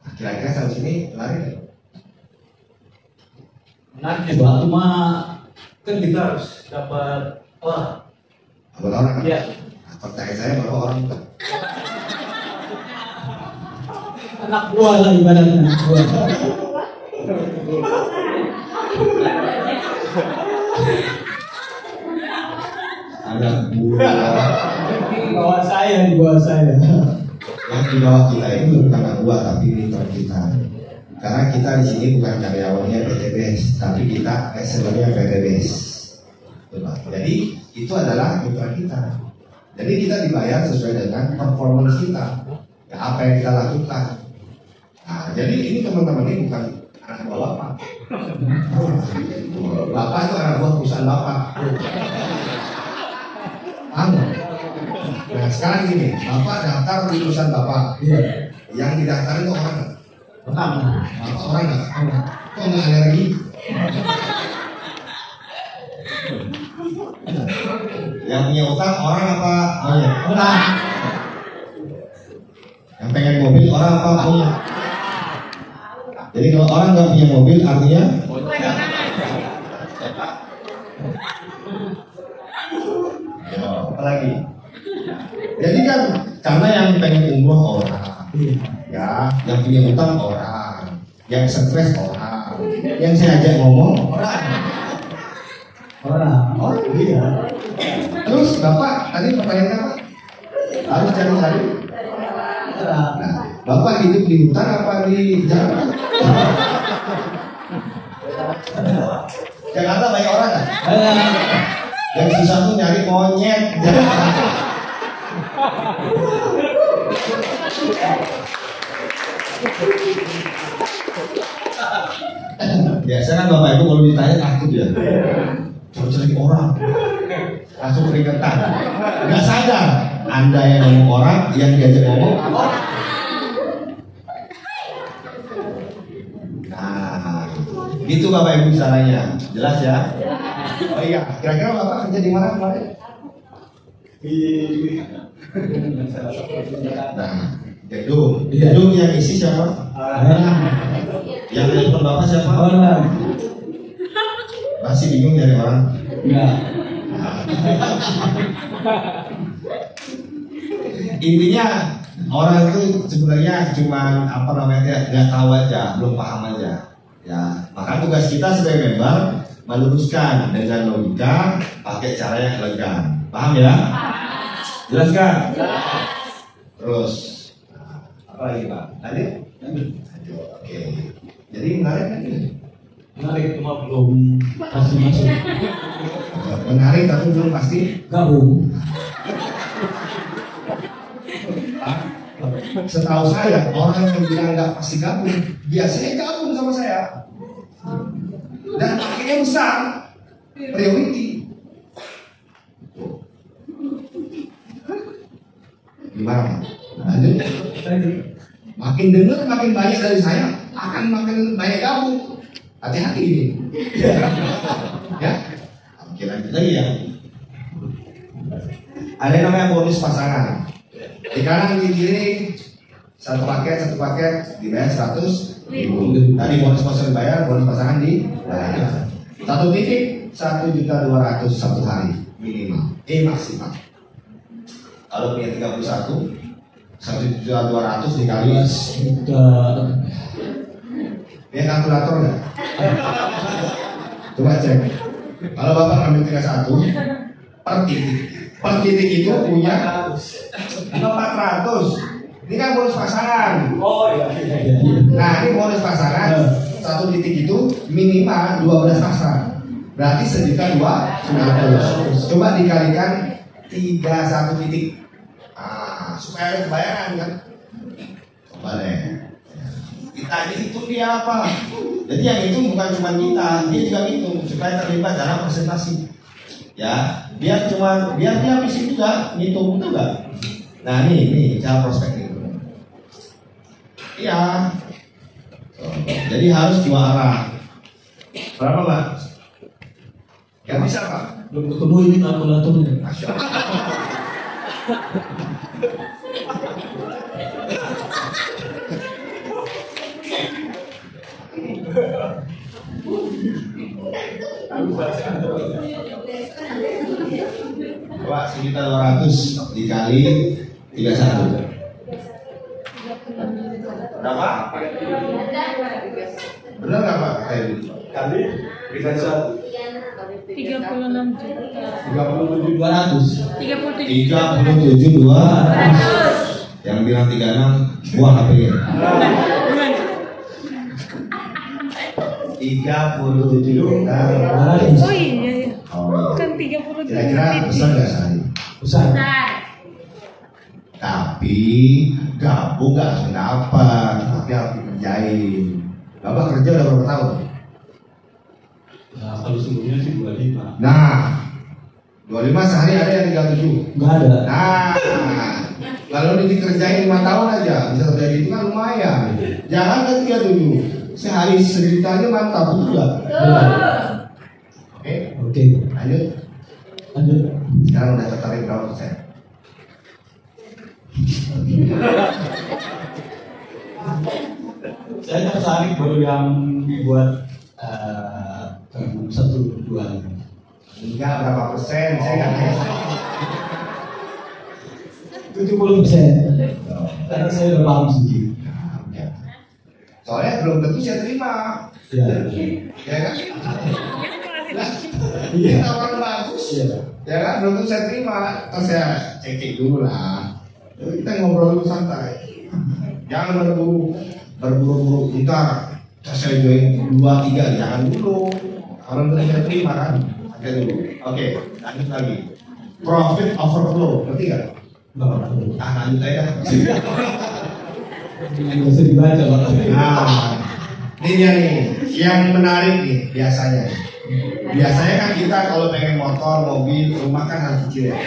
Speaker 1: Nah, kira-kira sampai sini lari nggak?
Speaker 4: Menarik Pak, cuma kan kita harus dapat
Speaker 1: Orang.
Speaker 4: Iya.
Speaker 1: Nah, percaya saya berapa orang?
Speaker 4: Anak buah lah ibaratnya, anak buah.
Speaker 1: Anak buah.
Speaker 4: Di bawah saya, di bawah saya.
Speaker 1: Yang di bawah kita itu bukan anak buah tapi mitra kita. Karena kita di sini bukan karyawannya PTBS, tapi kita excellernya PTBS. Jadi itu adalah mitra kita. Jadi kita dibayar sesuai dengan performance kita, ya, apa yang kita lakukan. Nah, jadi ini teman-teman ini bukan anak buah bapak. Bapak itu anak buah perusahaan bapak. Paham? Nah sekarang gini, bapak daftar di perusahaan bapak. Yang didaftar itu orang nggak? Orang nggak? Kok nggak ada lagi? Yang punya utang orang apa monyet? Orang. Yang pengen mobil orang apa monyet? Jadi kalau orang nggak punya mobil artinya apa lagi? Jadi kan karena yang pengen umroh orang, ya, yang punya utang orang, yang stres orang, yang saya ajak ngomong orang. Iya. Terus Bapak tadi pertanyaannya apa? Harus cari-cari. Nah, Bapak hidup di hutan apa di jalan? Jakarta banyak orang kan? Yang susah tuh nyari monyet. Biasanya kan Bapak Ibu kalau ditanya takut ya. Coba cari orang, langsung keringetan. Nggak sadar Anda yang ngomong orang, yang diajak ngomong orang. Nah, gitu Bapak Ibu caranya. Jelas ya? Oh iya, kira-kira Bapak kerja di mana kemarin? Nah, gedung yang isi siapa? Yang telepon Bapak siapa? Masih bingung nyari orang?
Speaker 4: Enggak.
Speaker 1: Intinya orang itu sebenarnya cuma apa namanya nggak tahu aja, belum paham aja. Ya, maka tugas kita sebagai member meluruskan dengan logika, pakai cara yang elegan. Paham ya? Jelas kan? Terus apa lagi Pak? Tadi? Oke. Jadi menarik kan ini?
Speaker 4: Menarik cuma belum pasti masuk.
Speaker 1: Menarik tapi belum pasti
Speaker 4: Gabung.
Speaker 1: Setahu saya orang yang bilang nggak pasti gabung biasanya gabung sama saya dan akhirnya besar priority. Gimana? Lanjut. Makin dengar makin banyak dari saya akan makin banyak gabung. Hati-hati ini. Ya. Oke lanjut lagi ya. Ada yang namanya bonus pasangan. Di kanan di kiri satu paket dibayar 100.000. Tadi bonus pasangan dibayar, bonus pasangan dibayar. Satu titik 1.200.000 satu hari minimal. Maksimal. Kalau punya 31 1.200.000 dikali dia kalkulator nggak? Coba cek. Kalau Bapak ambil 31 per titik itu punya 400. Ini kan bonus pasangan.
Speaker 4: Oh iya.
Speaker 1: Nah, ini bonus pasangan. Satu titik itu minimal 12 pasang. Berarti 1.200.000. Coba dikalikan 31 titik. Supaya ada kebayangan kan. Coba deh. Kita hitung dia apa? Jadi yang itu bukan cuma kita, dia juga hitung supaya terlibat dalam presentasi. Ya, biar dia misi juga ngitung itu enggak? Nah, ini cara prospek itu. Iya. Jadi harus dua arah. Berapa, Pak? Gak bisa, Pak?
Speaker 4: Belum ketemu ini kalkulatornya.
Speaker 1: Masya Allah. Pak, 1.200 dikali 31. Berapa? Benar nggak Pak?
Speaker 4: Kali 31.
Speaker 2: 36 juta.
Speaker 4: 37.200.
Speaker 1: 37.200. Yang bilang 36 buang HP-nya. 37 juta.
Speaker 2: Oh iya ya.
Speaker 1: Oh,
Speaker 2: Kan 30
Speaker 1: kira-kira besar nggak sehari?
Speaker 4: Besar.
Speaker 1: Tapi gabung nggak langsung dapat, tapi harus dikerjain. Bapak kerja udah berapa tahun?
Speaker 4: Nah, kalau sebelumnya sih 25.
Speaker 1: Nah, 25 sehari ada yang 37.
Speaker 4: Enggak ada.
Speaker 1: Nah, kalau dikerjain 5 tahun aja bisa terjadi itu kan lumayan. Jangan kan 37. Sehari 1 juta aja mantap juga. Oke, lanjut. Sekarang udah tertarik berapa persen?
Speaker 4: Saya tertarik baru yang dibuat 1-2.
Speaker 1: Enggak berapa persen? Saya nggak nanya.
Speaker 4: 70%. Karena saya udah paham sedikit.
Speaker 1: Soalnya belum tentu saya terima.
Speaker 4: Ya.
Speaker 1: Ya kan?
Speaker 4: Iya.
Speaker 1: Tawaran bagus. Ya kan? Belum tentu saya terima. Terus saya cek dulu lah. Jadi kita ngobrol dulu santai. Jangan berburu-buru kita. Saya join 2-3, jangan dulu. Kalau belum saya terima kan? Oke dulu. Oke, lanjut lagi. Profit overflow, ngerti nggak? Lanjut aja.
Speaker 4: Yang bisa dibaca Pak.
Speaker 1: Nah, ini dia nih, yang menarik nih biasanya. Biasanya kan kita kalau pengen motor, mobil, rumah kan harus kecil ya.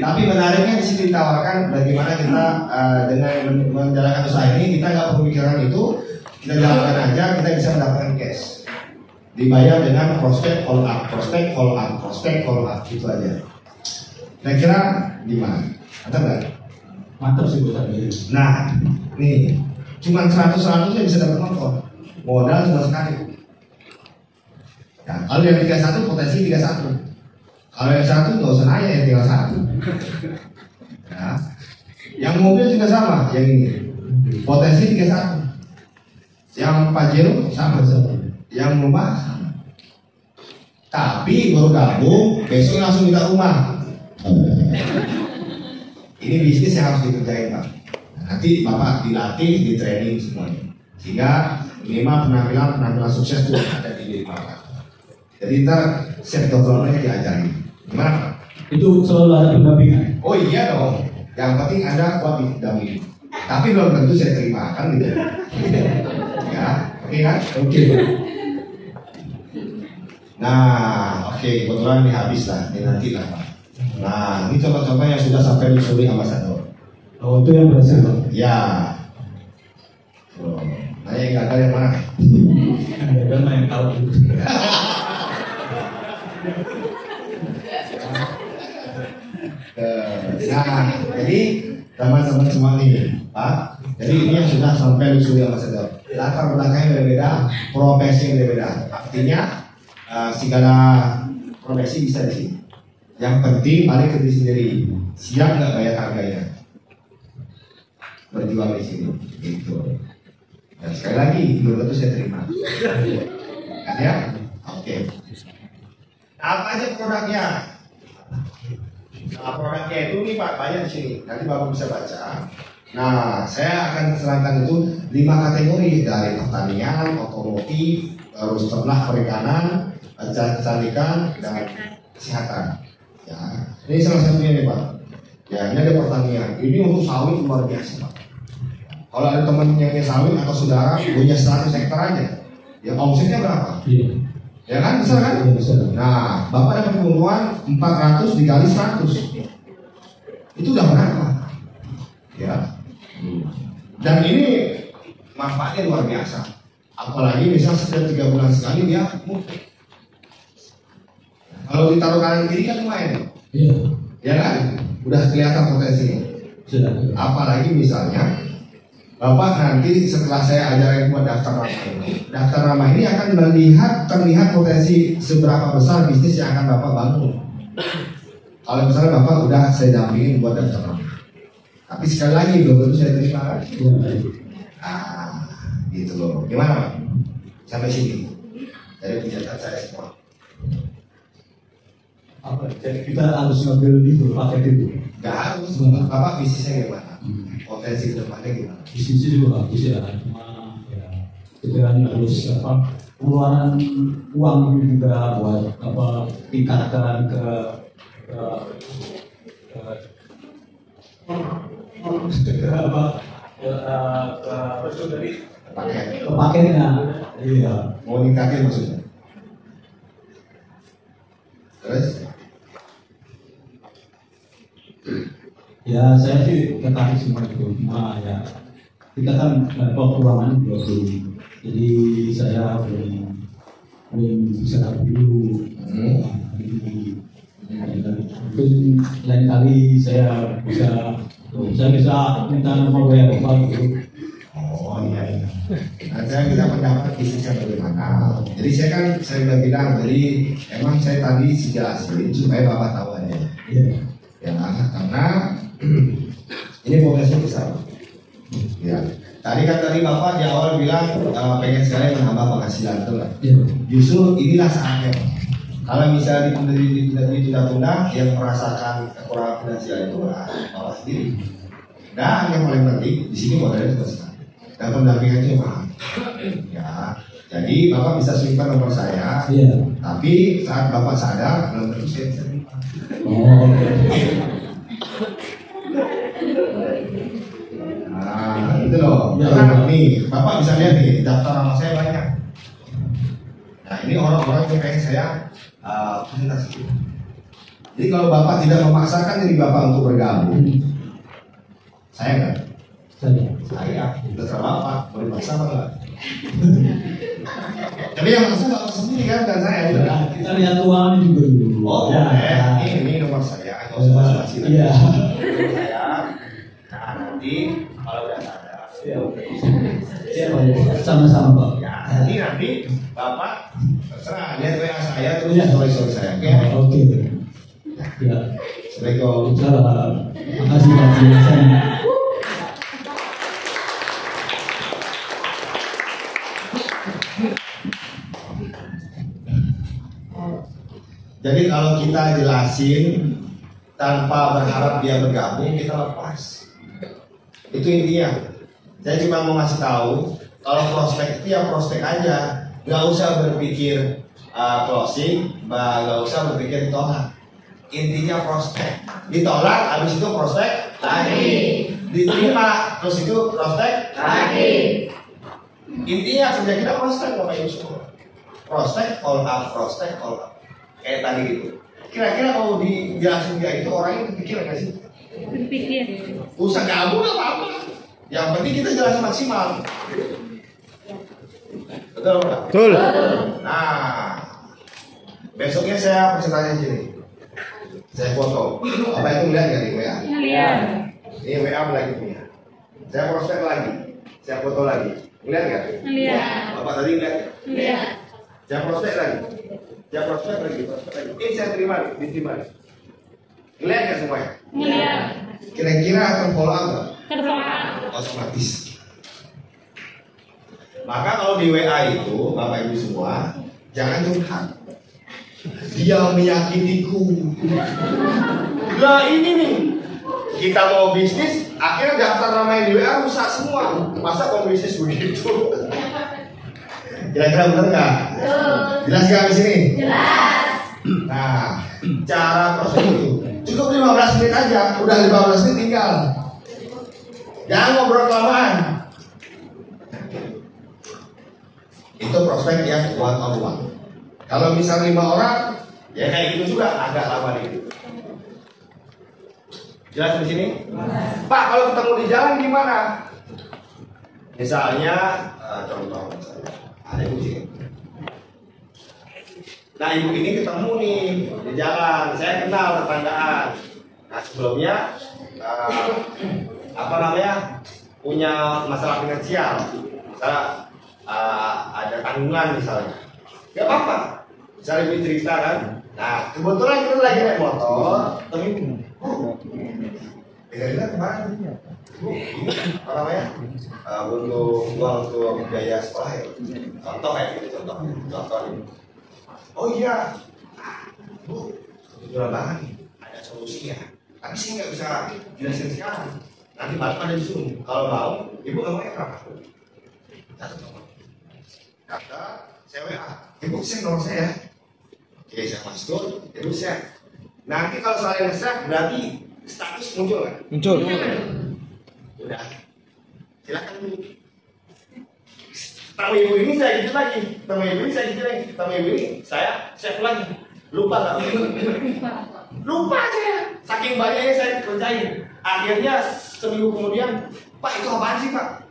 Speaker 1: Tapi menariknya di sini ditawarkan bagaimana kita dengan menjalankan usaha ini kita nggak perlu pikiran itu, kita jalankan aja, kita bisa mendapatkan cash. Dibayar dengan prospek follow up, prospek follow up, prospek follow up, itu aja. Kira-kira gimana? Ada nggak?
Speaker 4: Mantap sih buat saya.
Speaker 1: Nah, nih, cuma 100 ya bisa dapat motor. Modal cuma sekali. Ya, kalau yang 31 potensi 31. Kalau yang 1 nggak usah nanya, yang tinggal 1. Ya. Yang mobil juga sama, yang ini. Potensi 31. Yang Pajero sama. Yang rumah sama. Tapi baru gabung, besok langsung minta rumah. Ini bisnis yang harus dikerjain Pak. Nanti Bapak dilatih, di training semuanya. Sehingga minimal penampilan sukses itu ada di diri Bapak. Jadi ntar self development diajarin. Gimana Pak?
Speaker 4: Itu selalu ada pendampingan.
Speaker 1: Oh iya dong. Yang penting Anda kuat didampingi. Tapi belum tentu saya terima kan gitu. Ya, oke kan?
Speaker 4: Oke.
Speaker 1: Nah, oke, kebetulan ini habis lah, ini nanti lah Pak. Nah, ini coba-coba yang sudah sampai Missouri Ambassador.
Speaker 4: Oh, itu yang berhasil Pak.
Speaker 1: Ya. Nah, yang gagal yang mana?
Speaker 4: Ada main tahu.
Speaker 1: Nah, jadi teman-teman semua nih, Pak. Jadi ini yang sudah sampai Missouri Ambassador. Latar belakangnya berbeda, profesi yang berbeda. Artinya segala profesi bisa di sini. Yang penting balik ke diri sendiri. Siap nggak bayar harganya? Berjuang di sini, gitu. Dan sekali lagi, belum tentu saya terima. Kan ya? Oke. Apa aja produknya? Nah, produknya itu nih Pak, banyak di sini. Nanti Bapak bisa baca. Nah, saya akan serahkan itu 5 kategori dari pertanian, otomotif, terus ternak, perikanan, kecantikan, dan kesehatan. Ya, ini salah satunya nih Pak. Ya, ini ada pertanian. Ini untuk sawit luar biasa Pak. Kalau ada teman yang punya sawit atau saudara punya 100 hektar aja, ya omsetnya berapa?
Speaker 5: Iya.
Speaker 1: Ya kan, besar kan?
Speaker 5: Iya, besar.
Speaker 1: Nah, Bapak dapat keuntungan 400 dikali 100. Itu udah berapa? Ya. Dan ini manfaatnya luar biasa. Apalagi misal setiap 3 bulan sekali dia mudik. Kalau ditaruh kanan kiri kan lumayan.
Speaker 5: Iya.
Speaker 1: Ya kan? Udah kelihatan potensinya.
Speaker 5: Sudah.
Speaker 1: Apalagi misalnya Bapak nanti setelah saya ajarin buat daftar nama ini akan terlihat potensi seberapa besar bisnis yang akan Bapak bangun. Kalau misalnya Bapak udah saya dampingin buat daftar nama, tapi sekali lagi belum tentu saya terima lagi. Gitu loh. Gimana Pak? Sampai sini dari penjelasan saya semua.
Speaker 5: Apa? Jadi kita harus ngambil itu paket itu.
Speaker 1: Gak harus. Bapak bisnisnya gimana? Potensi kedepannya gimana?
Speaker 5: Bisnisnya juga bagus ya, cuma ya kita harus apa pengeluaran uang itu juga buat apa tingkatkan ke apa ke paketnya. Iya.
Speaker 1: Mau ningkatin maksudnya? Terus?
Speaker 5: Ya saya sih tertarik semua itu, cuma ya kita kan keuangan juga belum, jadi saya belum bisa dulu. Mungkin lain kali saya bisa minta nomor WA Bapak gitu.
Speaker 1: Oh iya. Nah, saya minta pendapat bisnisnya bagaimana. Jadi saya sudah bilang, jadi emang saya tadi jelasin supaya Bapak tahu aja.
Speaker 5: Iya.
Speaker 1: Ya, karena ini potensi besar. Ya. Tadi Bapak di awal bilang pengen sekali menambah penghasilan itu lah.
Speaker 5: Iya.
Speaker 1: Justru inilah saatnya. Kalau misalnya ditunda-tunda, yang merasakan kekurangan finansial itu Bapak sendiri. Dan yang paling penting di sini modalnya besar. Dan pendampingannya mahal. Ya. Jadi Bapak bisa simpan nomor saya.
Speaker 5: Iya.
Speaker 1: Tapi saat Bapak sadar, belum tentu saya bisa simpan.
Speaker 5: Oh.
Speaker 1: Nah, itu loh.
Speaker 5: Ya,
Speaker 1: Nah, nih, Bapak bisa lihat nih, daftar nama saya banyak. Nah, ini orang-orang yang pengen saya presentasi. Jadi kalau Bapak tidak memaksakan diri Bapak untuk bergabung, saya enggak. Saya terserah Bapak, mau dipaksa apa enggak? Tapi yang maksa Bapak sendiri kan, dan saya.
Speaker 5: Ya, kita lihat uangnya juga dulu.
Speaker 1: Oh,
Speaker 5: ya.
Speaker 1: Ini nomor saya, nggak usah basa-basi lagi.
Speaker 5: Iya.
Speaker 1: Nomor saya. Nah, nanti kalau udah ada, ya oke.
Speaker 5: Sama-sama Pak.
Speaker 1: Ya, nanti Bapak terserah lihat WA saya terus
Speaker 5: Ya.
Speaker 1: story saya.
Speaker 5: Oke. Ya.
Speaker 1: Assalamualaikum.
Speaker 5: Salam. Makasih Pak penjelasannya.
Speaker 1: Jadi kalau kita jelasin tanpa berharap dia bergabung, kita lepas. Itu intinya. Saya cuma mau ngasih tahu, kalau prospek itu ya prospek aja, nggak usah berpikir closing, nggak usah berpikir ditolak. Intinya prospek. Ditolak, habis itu prospek lagi. Diterima, terus itu prospek lagi. Intinya kerja kita prospek, Bapak Ibu semua. Prospek, all up, prospek, all up. Kayak tadi gitu. Kira-kira kalau dijelasin dia itu orangnya berpikir nggak sih?
Speaker 2: Berpikir.
Speaker 1: Usah gabung nggak apa-apa. Yang penting kita jelasin maksimal. Betul nggak?
Speaker 6: Betul.
Speaker 1: Nah, besoknya saya presentasi sini. Saya foto. Apa itu melihat nggak di WA?
Speaker 2: Lihat.
Speaker 1: Ini WA lagi punya. Saya prospek lagi. Saya foto lagi. Melihat nggak?
Speaker 2: Lihat.
Speaker 1: Bapak tadi melihat nggak?
Speaker 2: Lihat.
Speaker 1: Saya prospek lagi. Saya prospek lagi. Ini saya terima nih, diterima nih. Melihat nggak semuanya?
Speaker 2: Lihat.
Speaker 1: Kira-kira akan follow up nggak?
Speaker 2: Terpaksa.
Speaker 1: Otomatis. Maka kalau di WA itu Bapak Ibu semua jangan curhat. dia menyakitiku. Nah ini nih, kita mau bisnis, akhirnya daftar namanya di WA rusak semua. Masa mau bisnis begitu? Kira-kira bener nggak? Jelas nggak di sini?
Speaker 2: Jelas.
Speaker 1: Nah, cara proses itu cukup 15 menit aja, udah 15 menit tinggal. Jangan ngobrol kelamaan. Itu prospek yang one on one. Kalau misal 5 orang, ya kayak gitu juga agak lama dikit. Jelas di sini? Pak, kalau ketemu di jalan gimana? Misalnya, contoh misalnya, ada ibu sini. Nah ibu ini ketemu nih di jalan, saya kenal tetanggaan. Nah sebelumnya punya masalah finansial, misalnya ada tanggungan misalnya, nggak apa-apa. Misalnya ibu cerita kan, nah kebetulan kita lagi naik motor, ketemu ibu. Dengar kemarin, Bu, ini butuh uang untuk biaya sekolah ya. Contoh kayak gitu, contoh ini. Oh iya, Bu, kebetulan banget nih, ada solusi ya. Tapi sih nggak bisa jelasin sekarang. Nanti balik pada di Zoom. Kalau mau, ibu ngomongnya berapa? Kata saya WA, ibu share nomor saya. Oke, saya masuk, ibu share. Nanti kalau soalnya nge-share, berarti status muncul kan?
Speaker 3: Muncul.
Speaker 1: Udah, silakan dulu. Tamu ibu ini saya gitu lagi, tamu ibu ini saya gitu lagi, tamu ibu ini saya save lagi. Lupa aja, saking banyaknya saya kerjain. Akhirnya seminggu kemudian, Pak itu apaan sih Pak?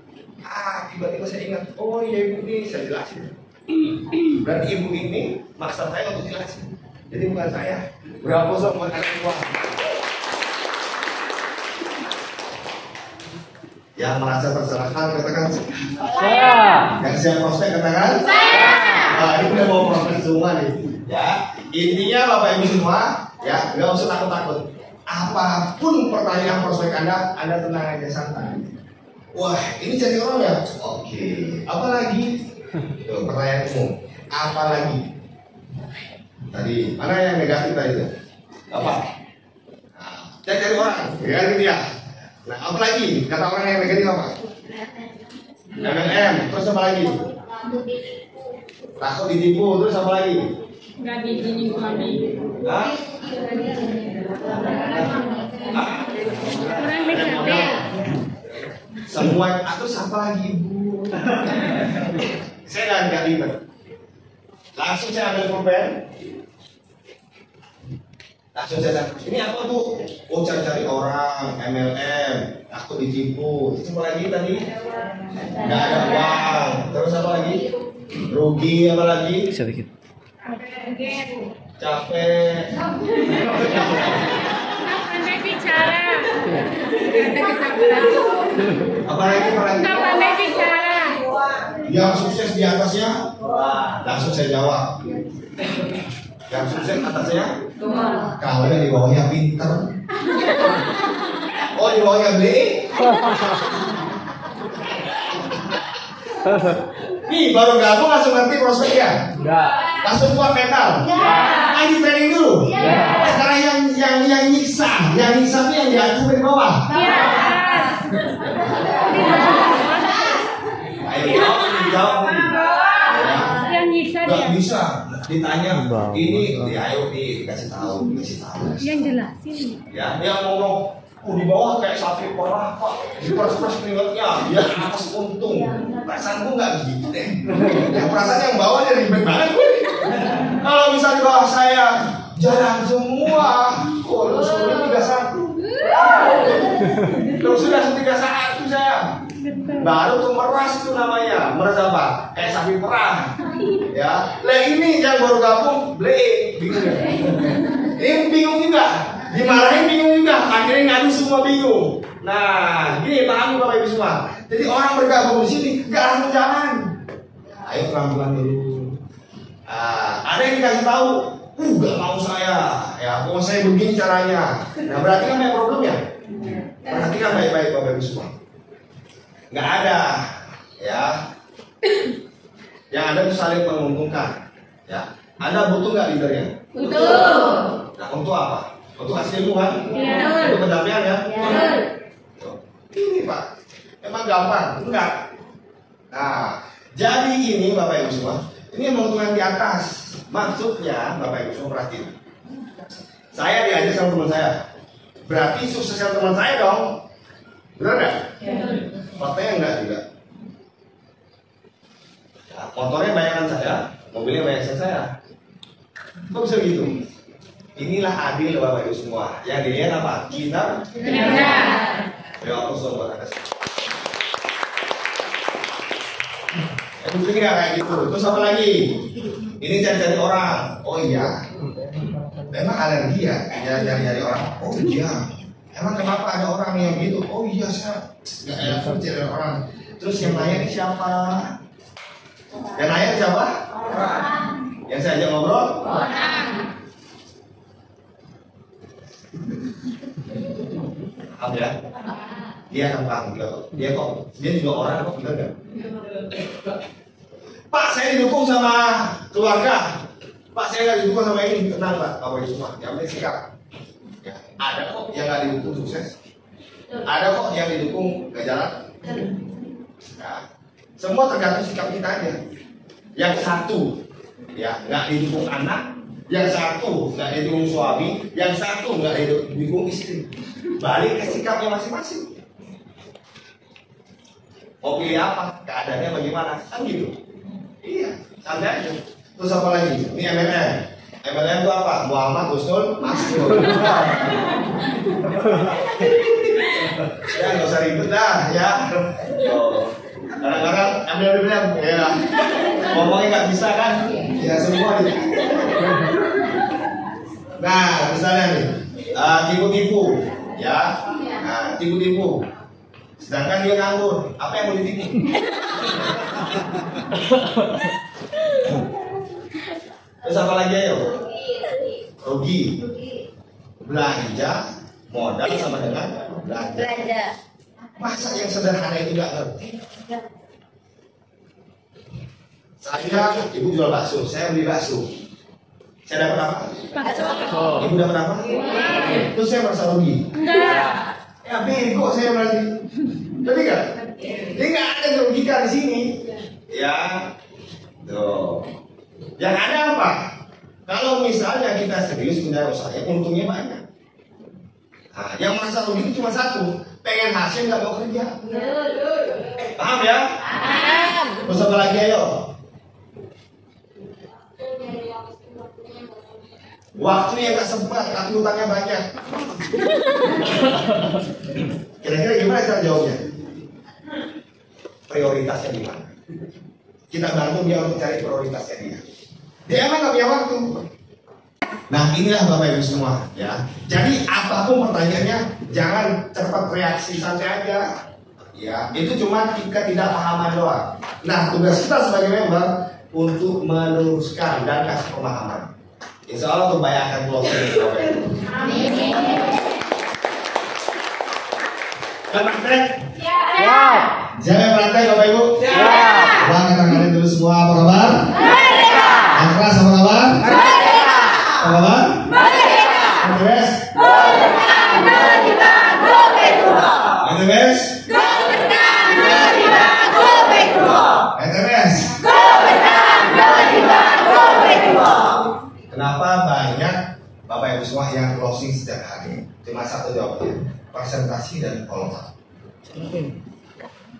Speaker 1: Tiba-tiba saya ingat, oh iya ibu ini, saya jelasin. Berarti ibu ini maksa saya untuk jelasin. Jadi bukan saya. Berapa kosong buat anak uang. Yang merasa terserahkan katakan
Speaker 3: Saya.
Speaker 1: yang siap prospek katakan saya. Nah, ini udah mau prospek semua nih. Ya, intinya Bapak Ibu semua, ya nggak usah takut-takut. Apapun pertanyaan prospek Anda tenang aja santai. Wah, ini jadi orang ya? Oke. Apa lagi? Tuh, pertanyaan umum. Apa lagi? Tadi mana yang negatif tadi itu? Apa? Nah, cari orang, ya gitu ya. Nah, apa lagi? Kata orang yang negatif apa? MLM, terus apa lagi? Takut ditipu, terus apa lagi?
Speaker 2: Nggak diizinin suami.
Speaker 1: Hah?
Speaker 2: Kurang detail.
Speaker 1: Semua terus apa lagi ibu? Saya nggak ribet. Langsung saya ambil pulpen. Langsung saya ini apa tuh? Oh cari-cari orang, MLM, aku ditipu. Terus apa lagi tadi? Nggak ada uang. Terus apa lagi? Rugi apa lagi?
Speaker 3: Sedikit.
Speaker 1: Capek.
Speaker 2: Pandai bicara.
Speaker 1: Apa lagi?
Speaker 2: Nggak pandai bicara.
Speaker 1: Yang sukses di atasnya? Langsung saya jawab. Yang sukses atasnya? Kalau yang di bawahnya pinter. Oh di bawahnya beli? Nih baru gabung langsung ngerti prospeknya?
Speaker 3: Enggak.
Speaker 1: Langsung kuat mental? Lagi training dulu? Sekarang yang nyiksa itu yang diatur di bawah? Ayo jawab.
Speaker 2: Yang nyiksa
Speaker 1: Gak
Speaker 2: dia.
Speaker 1: bisa ditanya ini, ayo dikasih tahu.
Speaker 2: Yang jelasin.
Speaker 1: Ya, yang ngomong, di bawah kayak sapi perah pak, diperas-peras keringatnya, ya atas untung. Perasaanku nggak gitu deh. Yang perasaan yang bawah dia ribet banget gue. Kalau misalnya di bawah saya jalan semua, terus sudah 31. Terus sudah 31 saya. Baru tuh meras itu namanya, meras apa? Kayak sapi perah. Ya, lah ini yang baru gabung, beli, bingung ya? Ini bingung juga, dimarahin bingung juga, akhirnya ngadu semua bingung. Nah, gini pahami Bapak Ibu semua. Jadi orang bergabung di sini nggak langsung jalan. Ayo pelan-pelan dulu. Ada yang dikasih tahu, nggak mau saya, ya, mau saya begini caranya. Nah, berarti kan ada problem ya? Perhatikan baik-baik Bapak Ibu semua. Nggak ada, ya. Yang ada itu saling menguntungkan, ya. Anda butuh nggak leadernya?
Speaker 2: Betul.
Speaker 1: Nah, untuk apa? Untuk hasil ilmu kan?
Speaker 2: Iya.
Speaker 1: Untuk pendampingan kan?
Speaker 2: Iya.
Speaker 1: Ini Pak, emang gampang? Enggak. Nah, jadi ini Bapak Ibu semua, ini emang yang di atas. Maksudnya Bapak Ibu semua perhatiin. Saya diajak sama teman saya. Berarti suksesnya teman saya dong. Benar nggak? Faktanya enggak juga. Ya, motornya bayangan saya, mobilnya bayangan saya. Kok bisa gitu? Inilah adil Bapak Ibu semua. Yang dilihat apa? Kita. Ya aku sudah buat Anda. Itu nggak kayak gitu. Terus apa lagi? Ini cari-cari orang. Oh iya. Memang alergi ya nyari orang. Oh iya. Emang kenapa ada orang yang gitu? Oh iya saya nggak enak cari orang. Terus yang nanya ini siapa? Yang nanya siapa? Orang. Yang saya ajak ngobrol? Orang. Paham ya? Dia akan paham dia juga orang kok, bener gak? Pak, saya didukung sama keluarga. Pak, saya nggak didukung sama ini. Tenang Pak, Bapak Ibu semua. Yang penting sikap. Ya, ada kok yang nggak didukung sukses. Ada kok yang didukung nggak jalan. Nah, semua tergantung sikap kita aja. Yang satu, ya nggak didukung anak. Yang satu nggak didukung suami. Yang satu nggak didukung istri. Balik ke sikapnya masing-masing. Mau pilih apa? Keadaannya bagaimana? Kan gitu. Iya, santai aja. Terus apa lagi? Ini MLM. MLM itu apa? Muhammad Husnul Masnul. Ya nggak usah ribet dah ya. Kadang-kadang MLM ya. Ngomongnya nggak bisa kan? Ya semua nih. Nah, misalnya nih, tipu-tipu, ya. Nah, tipu-tipu. Sedangkan dia nganggur, apa yang mau ditipu? Terus apa lagi ayo? Rugi. Belanja, modal sama dengan belanja. Masa yang sederhana itu nggak ngerti? Saya, ibu jual bakso, saya beli bakso. Saya dapat apa?
Speaker 2: Bakso.
Speaker 1: Ibu dapat apa? Terus saya merasa rugi.
Speaker 2: Enggak.
Speaker 1: Ya bego saya berarti. Jadi kan? Jadi nggak ada logika di sini. Ya, tuh. Yang ada apa? Kalau misalnya kita serius punya usaha, untungnya banyak. Nah, yang merasa rugi itu cuma satu, pengen hasil nggak mau kerja. Paham ya? Paham. Terus apa lagi ayo? Waktunya nggak sempat, tapi utangnya banyak. Kira-kira gimana cara jawabnya? Prioritasnya di mana? Kita bantu dia untuk cari prioritasnya dia. Dia emang nggak punya waktu. Nah inilah Bapak Ibu semua ya. Jadi apapun pertanyaannya jangan cepat reaksi, santai aja. Ya itu cuma ketidakpahaman doang. Nah tugas kita sebagai member untuk meluruskan dan kasih pemahaman. Insya Allah membayarkan closing. Kan praktek?
Speaker 3: Siap.
Speaker 1: Jangan praktek Bapak Ibu?
Speaker 3: Siap.
Speaker 1: Angkat tangannya dulu semua, apa kabar?
Speaker 3: Merdeka.
Speaker 1: Yang keras apa kabar?
Speaker 3: Merdeka.
Speaker 1: Apa kabar?
Speaker 3: Merdeka.
Speaker 1: Beres?
Speaker 3: Gubernur menerima gubernur.
Speaker 1: Beres?
Speaker 3: Gubernur menerima gubernur.
Speaker 1: Beres?
Speaker 3: Gubernur menerima gubernur.
Speaker 1: Kenapa banyak Bapak Ibu semua yang closing setiap hari? Cuma satu jawabnya, presentasi dan follow up.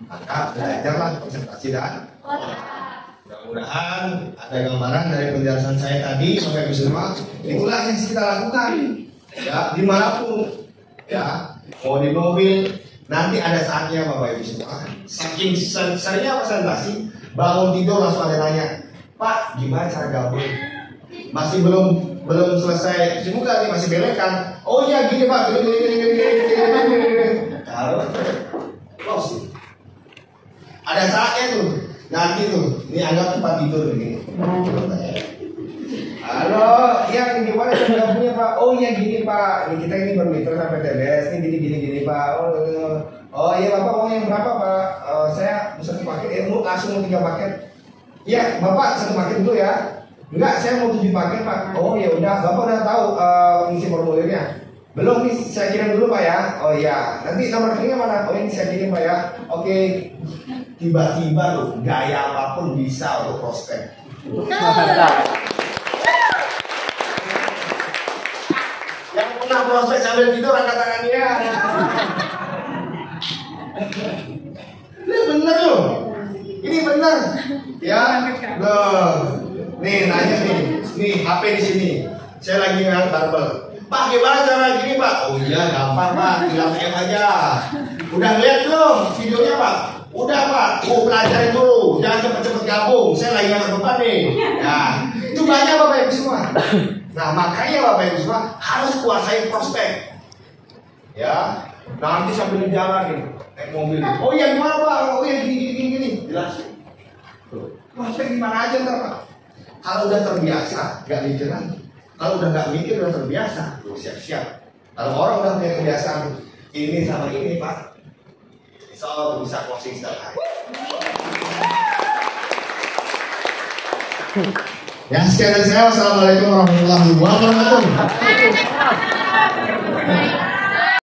Speaker 1: Maka belajarlah presentasi dan mudah-mudahan ada gambaran dari penjelasan saya tadi Bapak Ibu semua. Itulah yang kita lakukan ya dimanapun ya, mau di mobil. Nanti ada saatnya Bapak Ibu semua, saking seringnya presentasi, bangun tidur langsung ada nanya, Pak gimana cara gabung? Masih belum selesai buka nih, masih belekan. Oh iya gini Pak, gini. Kalau closing ada saatnya tuh, nanti tuh, ini anggap tempat tidur begini. Halo, iya ini gimana cara gabungnya Pak? Oh iya gini Pak, ini kita ini bermitra sampai TBS, ini gini Pak. Oh iya Bapak mau yang berapa Pak? Saya satu paket, langsung 3 paket. Iya Bapak 1 paket dulu ya. Enggak, saya mau 7 paket Pak. Oh ya udah, Bapak udah tahu ngisi formulirnya? Belum nih, saya kirim dulu Pak ya. Oh iya, nanti nomor rekeningnya mana? Oh ini saya kirim Pak ya. Oke. Tiba-tiba loh, gaya apapun bisa untuk prospek. Yang pernah prospek sambil tidur angkat tangannya. Ini bener loh. Ini bener. Ya. Loh. Nih nanya nih HP di sini. Saya lagi ngangkat barbel. Pak, gimana cara gini Pak? Oh iya gampang Pak, tinggal PM aja. Udah lihat belum videonya Pak? Udah Pak, pelajarin dulu. Jangan cepet-cepet gabung. Saya lagi ngangkat beban nih. Nah, itu banyak Bapak Ibu semua. Nah makanya Bapak Ibu semua harus kuasai prospek. Ya, nanti sambil di jalan nih, naik mobil. Oh iya gimana Pak? Oh iya gini. Jelas. Prospek gimana aja ntar Pak? Kalau udah terbiasa, gak mikir lagi. Kalau udah gak mikir, udah terbiasa, siap-siap. Kalau orang udah punya kebiasaan ini sama ini Pak, insya Allah bisa closing setiap hari. Ya sekian dari saya. Wassalamualaikum warahmatullahi wabarakatuh.